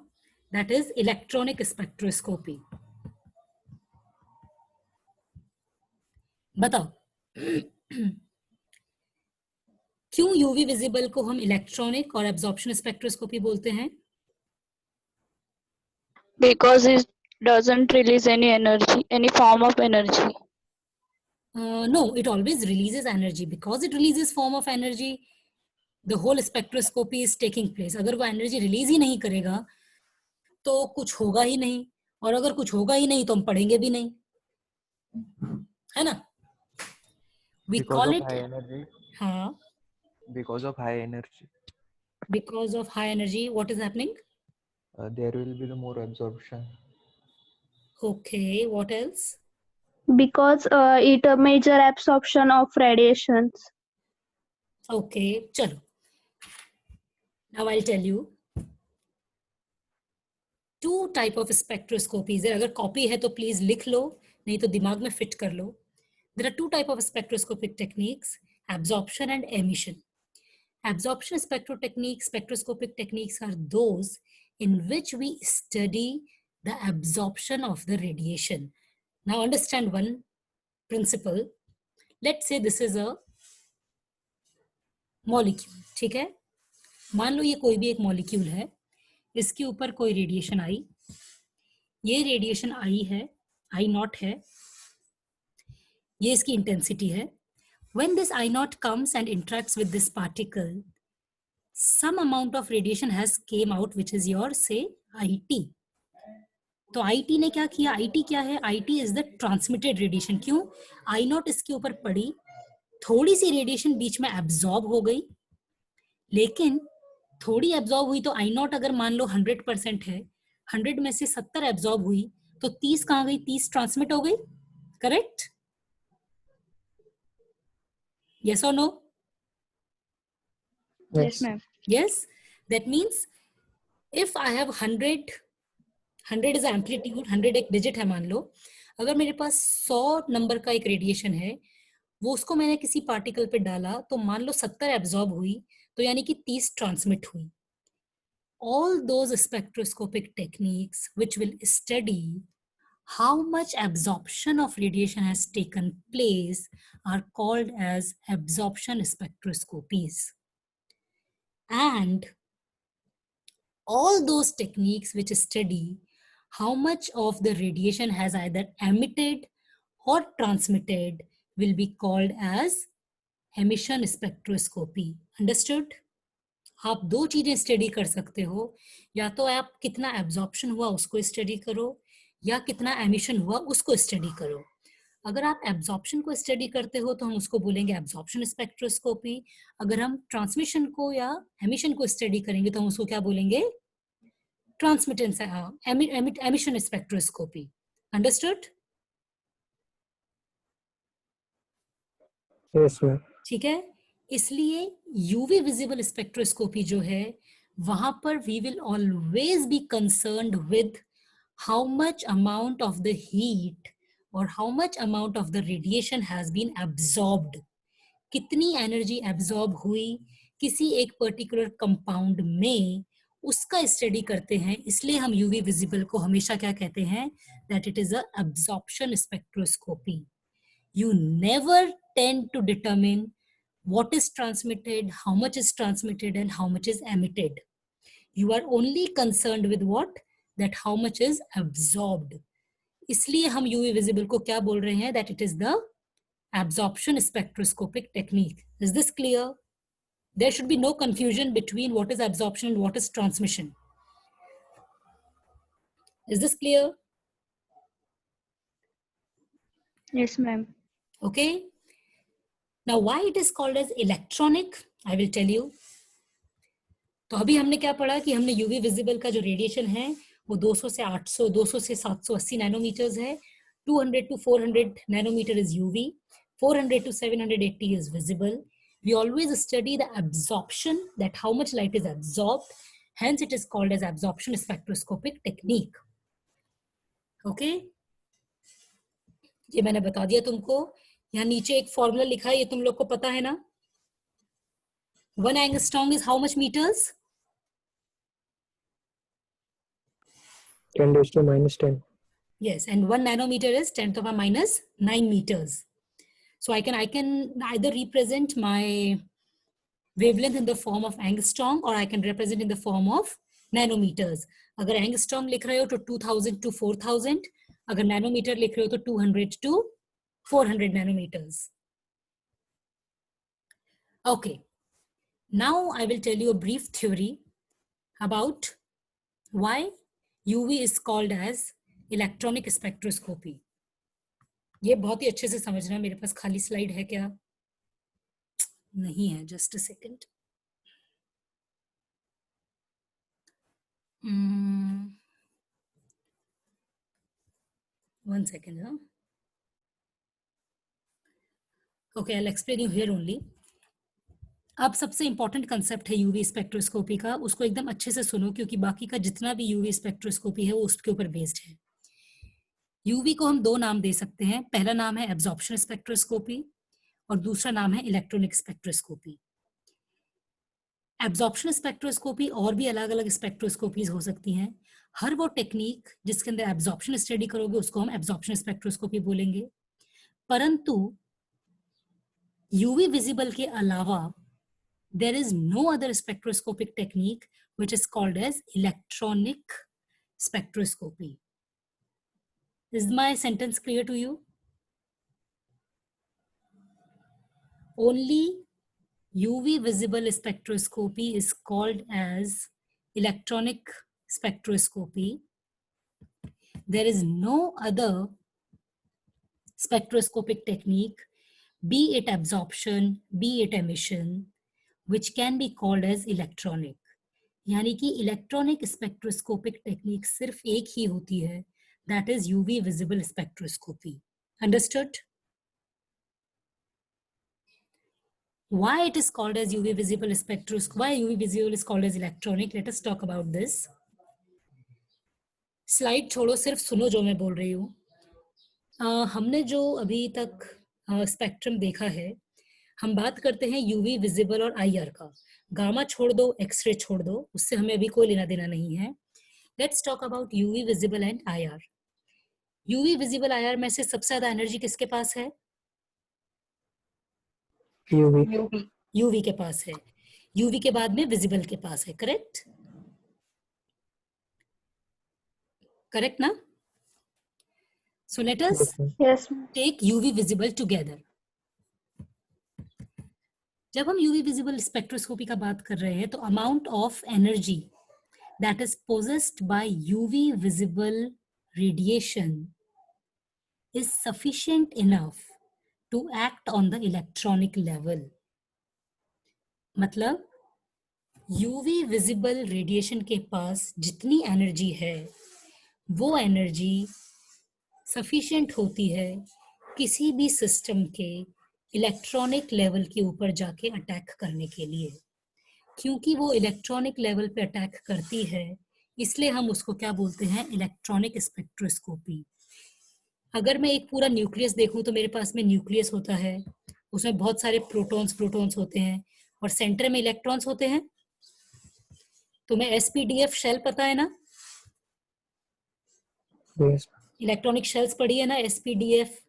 that is electronic spectroscopy. बताओ क्यों UV visible को हम electronic और एब्जॉर्प्शन स्पेक्ट्रोस्कोपी बोलते हैं? Because it doesn't release any energy, any form of energy. No, it always releases energy. Because it releases form of energy, the whole spectroscopy is taking place. अगर वो energy release ही नहीं करेगा तो कुछ होगा ही नहीं, और अगर कुछ होगा ही नहीं तो हम पढ़ेंगे भी नहीं, है ना? We Because call of it high energy. हाँ, Because of high energy, because of high energy what is happening? there will be the more absorption. Okay, what else? Because it major absorption of radiations. Okay, चलो, now I'll tell you 2 type of spectroscopies है। अगर copy है तो please लिख लो, नहीं तो दिमाग में फिट कर लो। There are 2 type of spectroscopic techniques, absorption and emission. Absorption spectroscopic techniques are those in which we study the absorption of the radiation. Now understand one principle. Let's say this is a molecule, ठीक है? मान लो ये कोई भी एक molecule है, इसके ऊपर कोई रेडिएशन आई, ये रेडिएशन आई है, I0 है, ये इसकी इंटेंसिटी है। When this I0 comes and interacts with this particle, some amount of radiation has came out which is your say IT. तो IT ने क्या किया? IT क्या है? IT is the transmitted radiation. क्यों? I नॉट इसके ऊपर पड़ी, थोड़ी सी रेडिएशन बीच में एब्जॉर्ब हो गई, लेकिन थोड़ी एब्जॉर्ब हुई तो I नॉट अगर मान लो 100% है, 100 में से 70 एब्जॉर्ब हुई तो 30 कहाँ गई? 30 ट्रांसमिट हो गई. Correct? Yes or no? Yes, ma'am. Yes. That means if I have 100 is amplitude, 100 एक डिजिट है मान लो. अगर मेरे पास 100 नंबर का एक रेडिएशन है, वो उसको मैंने किसी पार्टिकल पे डाला तो मान लो 70 एब्जॉर्ब हुई, तो यानी कि 30 ट्रांसमिट हुई. All those spectroscopic techniques which will study how much absorption of radiation has taken place are called as absorption spectroscopies. And all those techniques which study how much of the radiation has either emitted or transmitted will be called as emission spectroscopy. Understood? आप दो चीजें study कर सकते हो, या तो आप कितना एब्जॉर्प्शन हुआ उसको स्टडी करो, या कितना एमिशन हुआ उसको स्टडी करो. अगर आप एब्जॉर्प्शन को स्टडी करते हो तो हम उसको बोलेंगे एब्जॉर्प्शन स्पेक्ट्रोस्कोपी. अगर हम ट्रांसमिशन को या एमिशन को स्टडी करेंगे तो हम उसको क्या बोलेंगे? Transmittance emission spectroscopy. Understood? Yes, ma'am. ठीक है. इसलिए यूवी विजिबल स्पेक्ट्रोस्कोपी जो है वहां पर we will always be concerned with how much amount of the heat और how much amount of the radiation has been absorbed. कितनी एनर्जी एब्जॉर्ब हुई किसी एक पर्टिकुलर कंपाउंड में, उसका स्टडी करते हैं. इसलिए हम यूवी विजिबल को हमेशा क्या कहते हैं? That it is a absorption spectroscopy. You never tend to determine what is transmitted, how much is transmitted, and how much is emitted. You are only concerned with what? That how much is absorbed. इसलिए हम UV visible को क्या बोल रहे हैं? That it is the absorption spectroscopic technique. Is this clear? There should be no confusion between what is absorption and what is transmission. Is this clear? Yes, ma'am. Okay. Now why it is called as electronic, I will tell you. तो अभी हमने क्या पढ़ा कि हमने UV visible का जो radiation है वो 200 से 800, 200 से 780 नैनोमीटर्स है. 200 to 400 nanometer is UV. 400 to 780 is visible. We always study the absorption, that how much light is absorbed. Hence it is called as absorption spectroscopic technique. Okay. ये मैंने बता दिया तुमको. यहाँ नीचे एक फॉर्मूला लिखा है, ये तुम लोग को पता है ना? 1 angstrom is how much meters? 10 raised to minus 10. Yes, and 1 nanometer is 10 to the power minus 9 meters. So I can either represent my wavelength in the form of angstrom or I can represent in the form of nanometers. अगर angstrom लिख रहे हो तो 2000 to 4000, अगर nanometer लिख रहे हो तो 200 to 400 nanometers. Okay. Now I will tell you a brief theory about why UV is called as electronic spectroscopy. ये बहुत ही अच्छे से समझना. मेरे पास खाली स्लाइड है क्या? नहीं है. Just a second. One second. Huh? Okay, I'll explain you here only. अब सबसे इंपॉर्टेंट कंसेप्ट है यूवी स्पेक्ट्रोस्कोपी का, उसको एकदम अच्छे से सुनो क्योंकि बाकी का जितना भी यूवी स्पेक्ट्रोस्कोपी है वो उसके ऊपर बेस्ड है. यूवी को हम दो नाम दे सकते हैं. पहला नाम है एब्जॉर्प्शन स्पेक्ट्रोस्कोपी और दूसरा नाम है इलेक्ट्रॉनिक स्पेक्ट्रोस्कोपी. एब्जॉर्प्शन स्पेक्ट्रोस्कोपी और भी अलग अलग स्पेक्ट्रोस्कोपीज हो सकती हैं. हर वो टेक्निक जिसके अंदर एब्जॉर्प्शन स्टडी करोगे उसको हम एब्जॉर्प्शन स्पेक्ट्रोस्कोपी बोलेंगे. परंतु यूवी विजिबल के अलावा there is no other spectroscopic technique which is called as electronic spectroscopy. Is my sentence clear to you? Only UV visible spectroscopy is called as electronic spectroscopy. There is no other spectroscopic technique, be it absorption, be it emission, which can be called as electronic. यानी कि electronic spectroscopic technique सिर्फ एक ही होती है, that is UV visible spectroscopy. Understood? Why it is called as UV visible spectroscopy? Why UV visible is called as electronic? Let us talk about this. Slide छोड़ो, सिर्फ सुनो जो मैं बोल रही हूँ। हमने जो अभी तक स्पेक्ट्रम देखा है, हम बात करते हैं यूवी विजिबल और आईआर का। गामा छोड़ दो, एक्सरे छोड़ दो, उससे हमें अभी कोई लेना देना नहीं है। Let's talk about UV visible and IR. UV visible IR में से सबसे ज्यादा एनर्जी किसके पास है? यूवी के पास है। यूवी के बाद में विजिबल के पास है। करेक्ट? करेक्ट ना? So let us take UV visible together. जब हम UV visible spectroscopy का बात कर रहे हैं तो amount of energy that is possessed by UV visible radiation is sufficient enough to act on the electronic level. मतलब UV visible radiation के पास जितनी एनर्जी है वो एनर्जी सफिशिएंट होती है किसी भी सिस्टम के इलेक्ट्रॉनिक लेवल के ऊपर जाके अटैक करने के लिए। क्योंकि वो इलेक्ट्रॉनिक लेवल पे अटैक करती है, इसलिए हम उसको क्या बोलते हैं? Electronic spectroscopy. अगर मैं एक पूरा न्यूक्लियस देखूं तो मेरे पास में न्यूक्लियस होता है, उसमें बहुत सारे प्रोटॉन्स होते हैं और सेंटर में इलेक्ट्रॉन्स होते हैं। तुम्हें एसपीडीएफ शेल पता है ना? इलेक्ट्रॉनिक शेल्स पढ़ी है ना, एसपीडीएफ,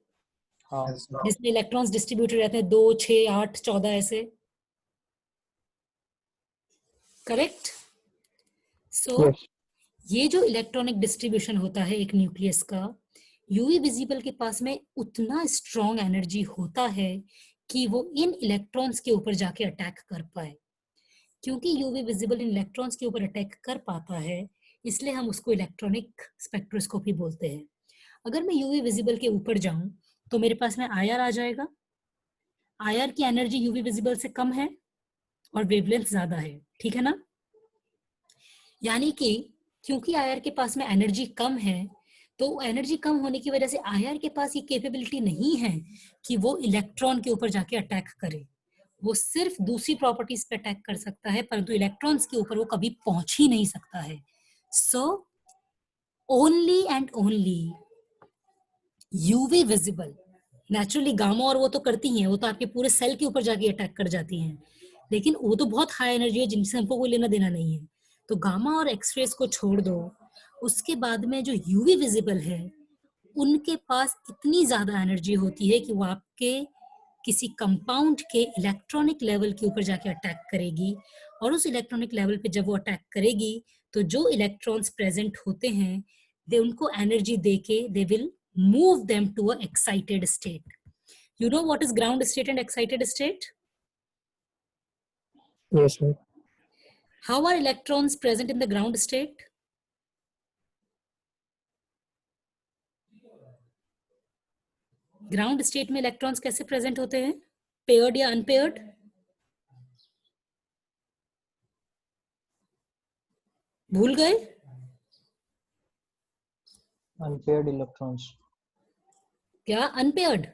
जिसमें इलेक्ट्रॉन्स डिस्ट्रीब्यूटेड रहते हैं 2, 6, 8, 14 ऐसे। करेक्ट? सो ये जो इलेक्ट्रॉनिक डिस्ट्रीब्यूशन होता है एक न्यूक्लियस का, यूवी विजिबल के पास में उतना स्ट्रॉन्ग एनर्जी होता है कि वो इन इलेक्ट्रॉन्स के ऊपर जाके अटैक कर पाए। क्योंकि यूवी विजिबल इन इलेक्ट्रॉन्स के ऊपर अटैक कर पाता है, इसलिए हम उसको इलेक्ट्रॉनिक स्पेक्ट्रोस्कोपी बोलते हैं। अगर मैं यूवी विजिबल के ऊपर जाऊं तो मेरे पास में आईआर आ जाएगा। आईआर की एनर्जी यूवी विजिबल से कम है और वेवलेंथ ज्यादा है। ठीक है ना? यानी कि क्योंकि आईआर के पास में एनर्जी कम है, तो एनर्जी कम होने की वजह से आईआर के पास ये कैपेबिलिटी नहीं है कि वो इलेक्ट्रॉन के ऊपर जाके अटैक करे। वो सिर्फ दूसरी प्रॉपर्टीज पे अटैक कर सकता है, परंतु इलेक्ट्रॉन्स के ऊपर वो कभी पहुंच ही नहीं सकता है। So only and only UV visible, naturally gamma और वो तो करती हैं, वो तो आपके पूरे सेल के ऊपर जाके अटैक कर जाती हैं, लेकिन वो तो बहुत हाई एनर्जी है जिनसे हमको कोई लेना देना नहीं है। तो गामा और एक्सरेज को छोड़ दो, उसके बाद में जो यूवी विजिबल है उनके पास इतनी ज्यादा एनर्जी होती है कि वो आपके किसी कंपाउंड के इलेक्ट्रॉनिक लेवल के ऊपर जाके अटैक करेगी, और उस इलेक्ट्रॉनिक लेवल पे जब वो अटैक करेगी तो जो इलेक्ट्रॉन्स प्रेजेंट होते हैं दे उनको एनर्जी देके they will move them to a excited state. You know what is ground state and excited state? Yes, sir. How are electrons present in the ground state? Ground state में electrons कैसे present होते हैं? Paired या unpaired? भूल गए? Unpaired electrons. क्या unpaired?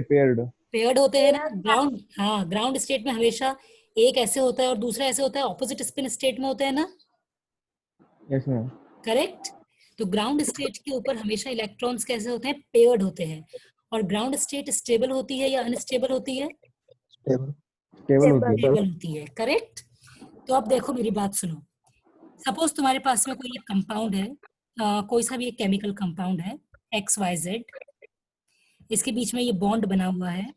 Paired. Paired होते हैं ना ग्राउंड। हाँ, ग्राउंड स्टेट में हमेशा एक ऐसे होता है और दूसरा ऐसे होता है, ऑपोजिट स्पिन स्टेट में होता है ना। Yes, ma'am. करेक्ट? तो ग्राउंड स्टेट के ऊपर हमेशा इलेक्ट्रॉन्स कैसे होते हैं? पेयर्ड होते हैं। और ग्राउंड स्टेट स्टेबल होती है या अनस्टेबल होती है? Stable होती है. स्टेबल होती है। करेक्ट? तो अब देखो मेरी बात सुनो। सपोज तुम्हारे पास में कोई एक कंपाउंड है, कोई सा भी एक केमिकल कंपाउंड है XYZ, इसके बीच में ये बॉन्ड बना हुआ है।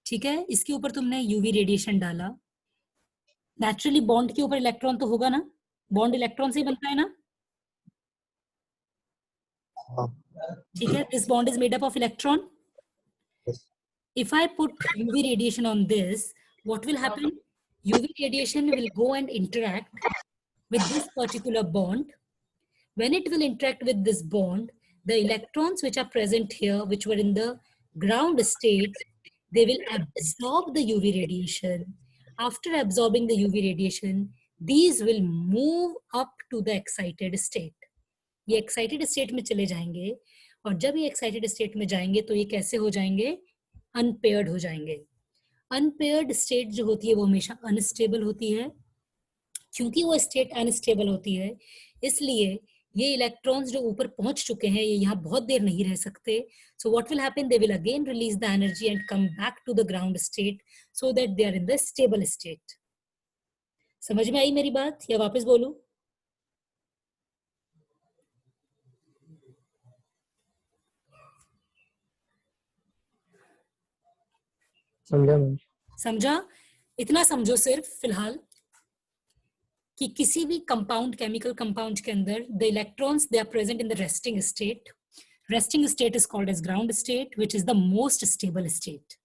ठीक है? इसके ऊपर तुमने यूवी रेडिएशन डाला, नेचुरली बॉन्ड के ऊपर इलेक्ट्रॉन तो होगा ना, बॉन्ड इलेक्ट्रॉन से ही बनता है ना। ठीक है? This bond is made up of electron. if I put UV radiation on this, what will happen? UV radiation will go and interact with this particular bond. When it will interact with this bond, the electrons which are present here, which were in the ground state, they will absorb the UV radiation. After absorbing the UV radiation, these will move up to the excited state. ये excited state में चले जाएंगे, और जब ये excited state में जाएंगे तो ये कैसे हो जाएंगे? अनपेयर्ड हो जाएंगे. अनपेयर्ड स्टेट जो होती है वो हमेशा अनस्टेबल होती है. क्योंकि वो स्टेट अनस्टेबल होती है, इसलिए ये इलेक्ट्रॉन्स जो ऊपर पहुंच चुके हैं ये यहाँ बहुत देर नहीं रह सकते. So what will happen? They will again release the energy and come back to the ground state so that they are in the stable state. समझ में आई मेरी बात या वापस बोलूं? समझा मैम. समझा? इतना समझो सिर्फ फिलहाल कि किसी भी कंपाउंड, केमिकल कंपाउंड के अंदर the electrons they are present in the resting state. Resting state is called as ground state, which is the most stable state.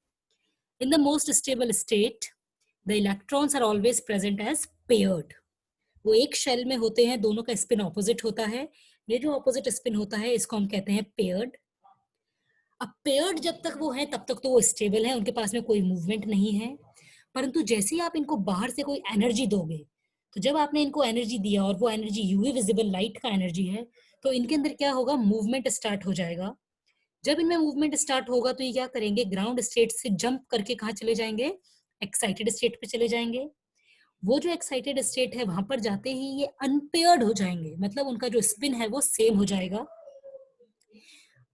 In the most stable state, the electrons are always present as paired. वो एक shell में होते हैं, दोनों का spin opposite होता है. ये जो ऑपोजिट स्पिन होता है इसको हम कहते हैं पेयर्ड. अब पेयर्ड जब तक वो है तब तक तो वो स्टेबल है, उनके पास में कोई मूवमेंट नहीं है. परंतु जैसे ही आप इनको बाहर से कोई एनर्जी दोगे, तो जब आपने इनको एनर्जी दिया और वो एनर्जी यूवी विजिबल लाइट का एनर्जी है, तो इनके अंदर क्या होगा? मूवमेंट स्टार्ट हो जाएगा. जब इनमें मूवमेंट स्टार्ट होगा तो ये क्या करेंगे? ग्राउंड स्टेट से जंप करके कहाँ चले जाएंगे? एक्साइटेड स्टेट पे चले जाएंगे. वो जो एक्साइटेड स्टेट है वहां पर जाते ही ये अनपेयर्ड हो जाएंगे, मतलब उनका जो स्पिन है वो सेम हो जाएगा.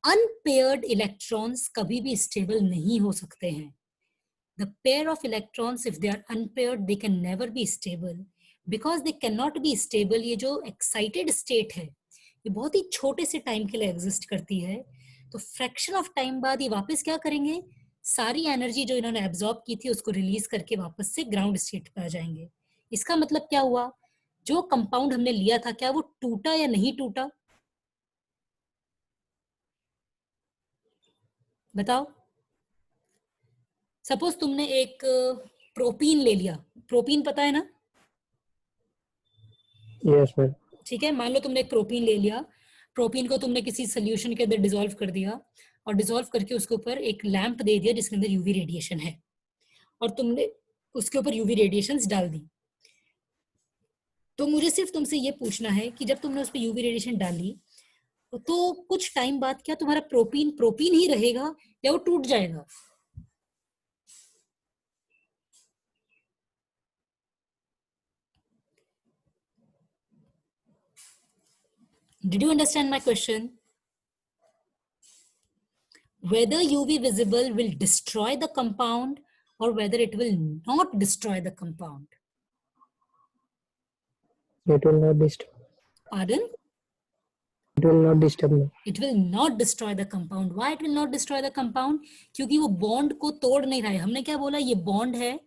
अनपेयर्ड इलेक्ट्रॉन्स कभी भी स्टेबल नहीं हो सकते हैं. The pair of electrons, if they are unpaired, they can never be stable. Because they cannot be stable, ये जो excited state है, ये बहुत ही छोटे से टाइम के लिए एग्जिस्ट करती है. तो फ्रैक्शन ऑफ टाइम बाद ये वापस क्या करेंगे? सारी एनर्जी जो इन्होंने एब्जॉर्ब की थी उसको रिलीज करके वापस से ग्राउंड स्टेट पे आ जाएंगे. इसका मतलब क्या हुआ? जो कंपाउंड हमने लिया था क्या वो टूटा या नहीं टूटा? बताओ. सपोज तुमने एक प्रोपीन ले लिया. प्रोपीन पता है ना? Yes ma'am. ठीक है, मान लो तुमने एक प्रोपीन ले लिया. प्रोपीन को तुमने किसी सोल्यूशन के अंदर डिसॉल्व कर दिया और डिसॉल्व करके उसके ऊपर एक लैंप दे दिया जिसके अंदर यूवी रेडिएशन है, और तुमने उसके ऊपर यूवी रेडिएशंस डाल दी. तो मुझे सिर्फ तुमसे ये पूछना है कि जब तुमने उस पर यूवी रेडिएशन डाली तो कुछ टाइम बाद क्या तुम्हारा प्रोपीन प्रोपीन ही रहेगा या वो टूट जाएगा? Did you understand my question? Whether UV visible will destroy the compound or whether it will not destroy the compound. It will not disturb. Pardon? It will not disturb me. It will not destroy the compound. Why it will not destroy the compound? क्योंकि वो bond को तोड़ नहीं रहा है. हमने क्या बोला? ये बॉन्ड है,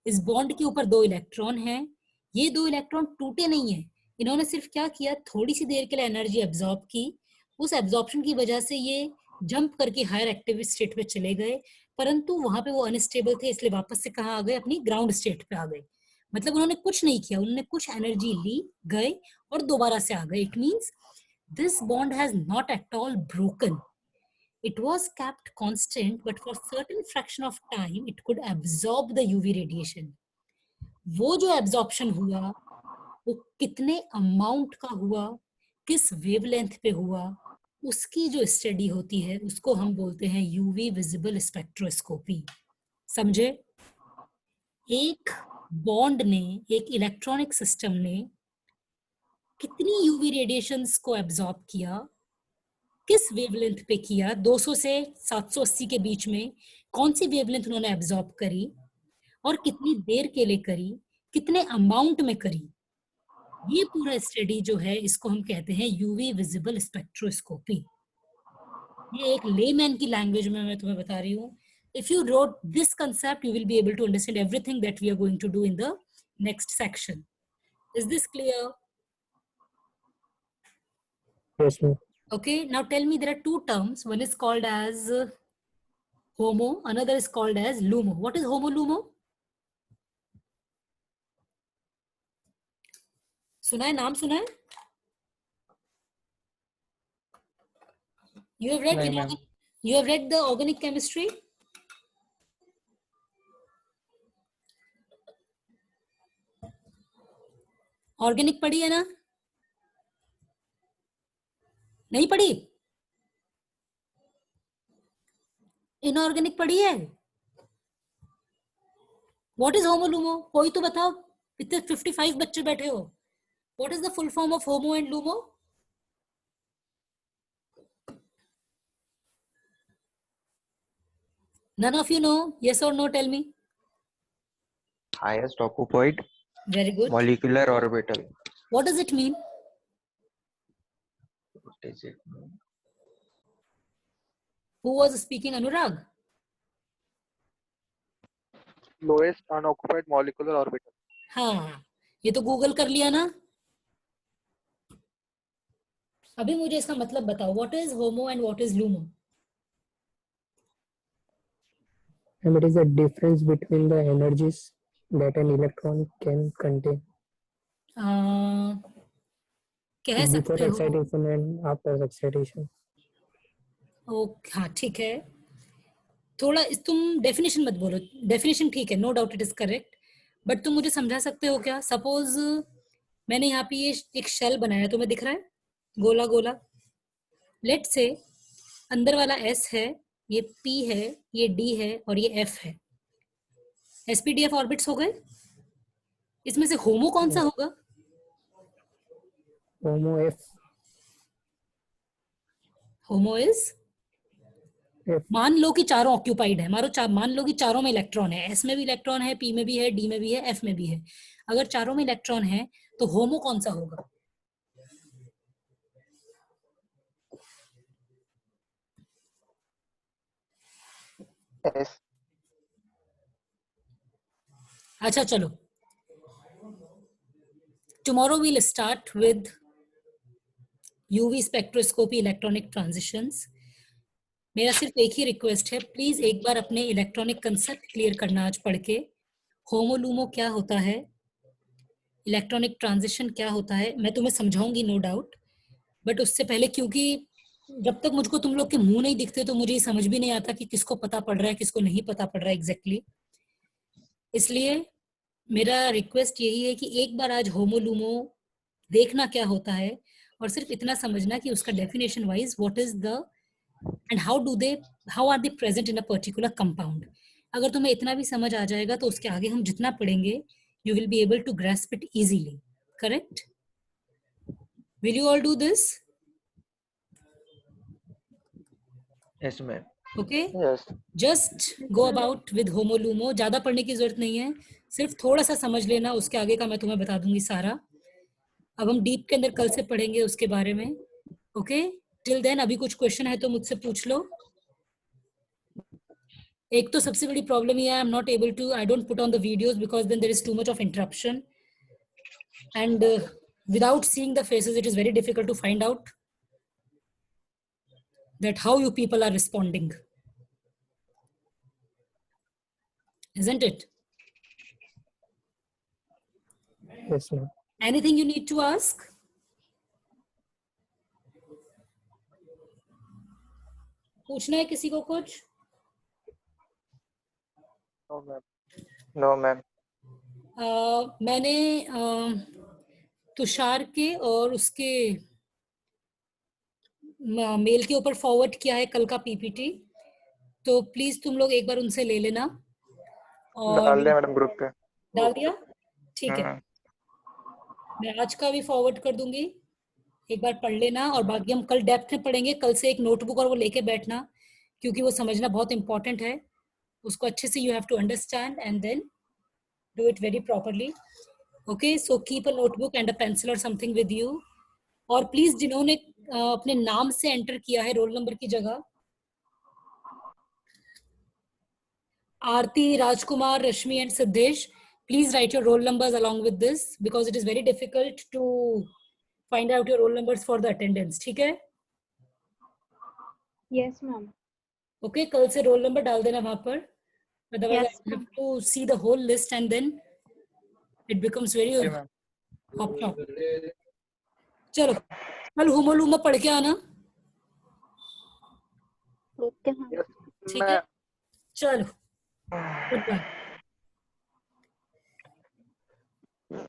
इस बॉन्ड के ऊपर 2 इलेक्ट्रॉन हैं. ये 2 इलेक्ट्रॉन टूटे नहीं है. इन्होंने सिर्फ क्या किया? थोड़ी सी देर के लिए एनर्जी एब्जॉर्ब की. उस एब्जॉर्प्शन की वजह से ये जंप करके हायर एक्टिव स्टेट पे चले गए, परंतु वहां पे वो अनस्टेबल थे, इसलिए वापस से कहाँ आ गए? अपनी ग्राउंड स्टेट पे आ गए. मतलब उन्होंने कुछ नहीं किया, उन्होंने कुछ एनर्जी ली, गए और दोबारा से आ गए. It means this bond has not at all broken. It was kept constant, but for certain fraction of time, it could absorb the UV radiation. वो जो absorption हुआ, वो कितने amount का हुआ, किस wavelength पे हुआ, उसकी जो स्टडी होती है, उसको हम बोलते हैं UV visible spectroscopy. समझे? एक बॉन्ड ने, एक इलेक्ट्रॉनिक सिस्टम ने कितनी यूवी रेडिएशंस को एब्जॉर्ब किया, किस वेवलेंथ पे किया, 200 से 780 के बीच में कौन सी वेवलेंथ उन्होंने एब्जॉर्ब करी और कितनी देर के लिए करी, कितने अमाउंट में करी, ये पूरा स्टडी जो है इसको हम कहते हैं यूवी विजिबल स्पेक्ट्रोस्कोपी. ये एक लेमैन की लैंग्वेज में मैं तुम्हें बता रही हूँ. If you rote this concept you will be able to understand everything that we are going to do in the next section. Is this clear? Yes ma'am. Okay, now tell me, there are 2 terms. One is called as homo, another is called as lumo. What is homo lumo? सुना है, नाम सुना है? You have read नहीं ma'am. you have read the organic chemistry? Organic पढ़ी है ना? नहीं पढ़ी? इनऑर्गेनिक पढ़ी है? What is homo lumo? कोई तो बताओ, इतने 55 बच्चे बैठे हो. What is the full form of homo and lumo? None of you know? Yes or no? Tell me. Highest occupied Very good. molecular orbital. What does it mean? What is it? Who was speaking, Anurag? Lowest unoccupied molecular orbital. हाँ, ये तो Google कर लिया ना. अभी मुझे इसका मतलब बताओ. What is homo and what is lumo? And it is the difference between the energies that an electron can contain कह before सकते हो. excitation and after excitation. Okay, हाँ ठीक है. थोड़ा तुम डेफिनेशन मत बोलो. डेफिनेशन ठीक है, no doubt it is correct, but तुम मुझे समझा सकते हो क्या? सपोज मैंने यहाँ पे ये एक शेल बनाया, तुम्हें दिख रहा है गोला गोला. लेट से अंदर वाला S है, ये P है, ये D है और ये F है. SPDF ऑर्बिट्स हो गए. इसमें से होमो कौन सा होगा? Homo F. Homo is, F. मान लो कि चारों ऑक्यूपाइड है. मान लो कि चारों में इलेक्ट्रॉन है. S में भी इलेक्ट्रॉन है, P में भी है, D में भी है, F में भी है. अगर चारों में इलेक्ट्रॉन है तो होमो कौन सा होगा? S. अच्छा चलो, tomorrow we'll start with UV spectroscopy electronic transitions. मेरा सिर्फ एक ही रिक्वेस्ट है, प्लीज एक बार अपने इलेक्ट्रॉनिक कंसेप्ट क्लियर करना आज पढ़ के. होमो लूमो क्या होता है, इलेक्ट्रॉनिक ट्रांजिशन क्या होता है, मैं तुम्हें समझाऊंगी नो डाउट. बट उससे पहले, क्योंकि जब तक मुझको तुम लोग के मुंह नहीं दिखते तो मुझे समझ भी नहीं आता कि किसको पता पड़ रहा है, किसको नहीं पता पड़ रहा है एग्जैक्टली. इसलिए मेरा रिक्वेस्ट यही है कि एक बार आज होमो लूमो देखना क्या होता है, और सिर्फ इतना समझना कि उसका definition wise what is the and how are they present in a particular compound. अगर तुम्हें इतना भी समझ आ जाएगा तो उसके आगे हम जितना पढ़ेंगे you will be able to grasp it easily. Correct? Will you all do this? Yes, ma'am. Okay? Yes. Just go about with homo lumo. ज़्यादा पढ़ने की जरूरत नहीं है, सिर्फ थोड़ा सा समझ लेना. उसके आगे का मैं तुम्हें बता दूंगी सारा. अब हम डीप के अंदर कल से पढ़ेंगे उसके बारे में. ओके, टिल देन अभी कुछ क्वेश्चन है तो मुझसे पूछ लो. एक तो सबसे बड़ी प्रॉब्लम ये है, I am not able to, I don't put on the videos because then there is too much of interruption, and without seeing the faces it is very difficult to find out that how you people are responding, isn't it? Yes, ma'am. Anything you need to ask? पूछना है किसी को कुछ? No, ma'am. No, ma'am. मैंने तुषार के और उसके mail के ऊपर फॉरवर्ड किया है कल का पीपीटी, तो प्लीज तुम लोग एक बार उनसे ले लेना. और डाल दिया मैडम ग्रुप पे. डाल दिया? ठीक है, मैं आज का भी फॉरवर्ड कर दूंगी, एक बार पढ़ लेना. और बाकी हम कल डेप्थ में पढ़ेंगे. कल से एक नोटबुक और वो लेके बैठना, क्योंकि वो समझना बहुत इंपॉर्टेंट है. उसको अच्छे से you have to understand and then do it very properly. Okay, so keep a notebook and a pencil और समथिंग विद यू. और प्लीज जिन्होंने अपने नाम से एंटर किया है रोल नंबर की जगह, Aarti, Rajkumar, Rashmi and Siddhesh, please write your roll numbers along with this because it is very difficult to find out your roll numbers for the attendance. ठीक है? Yes, ma'am. ओके, कल से रोल नंबर डाल देना वहां पर, otherwise Yes, I have to see the whole list and then it becomes very जी ma'am. हॉप टॉप। चलो कल हुमा लुमा पढ़ के आना, okay, ma'am. यस ठीक है? चलो गुड बाय। मैम।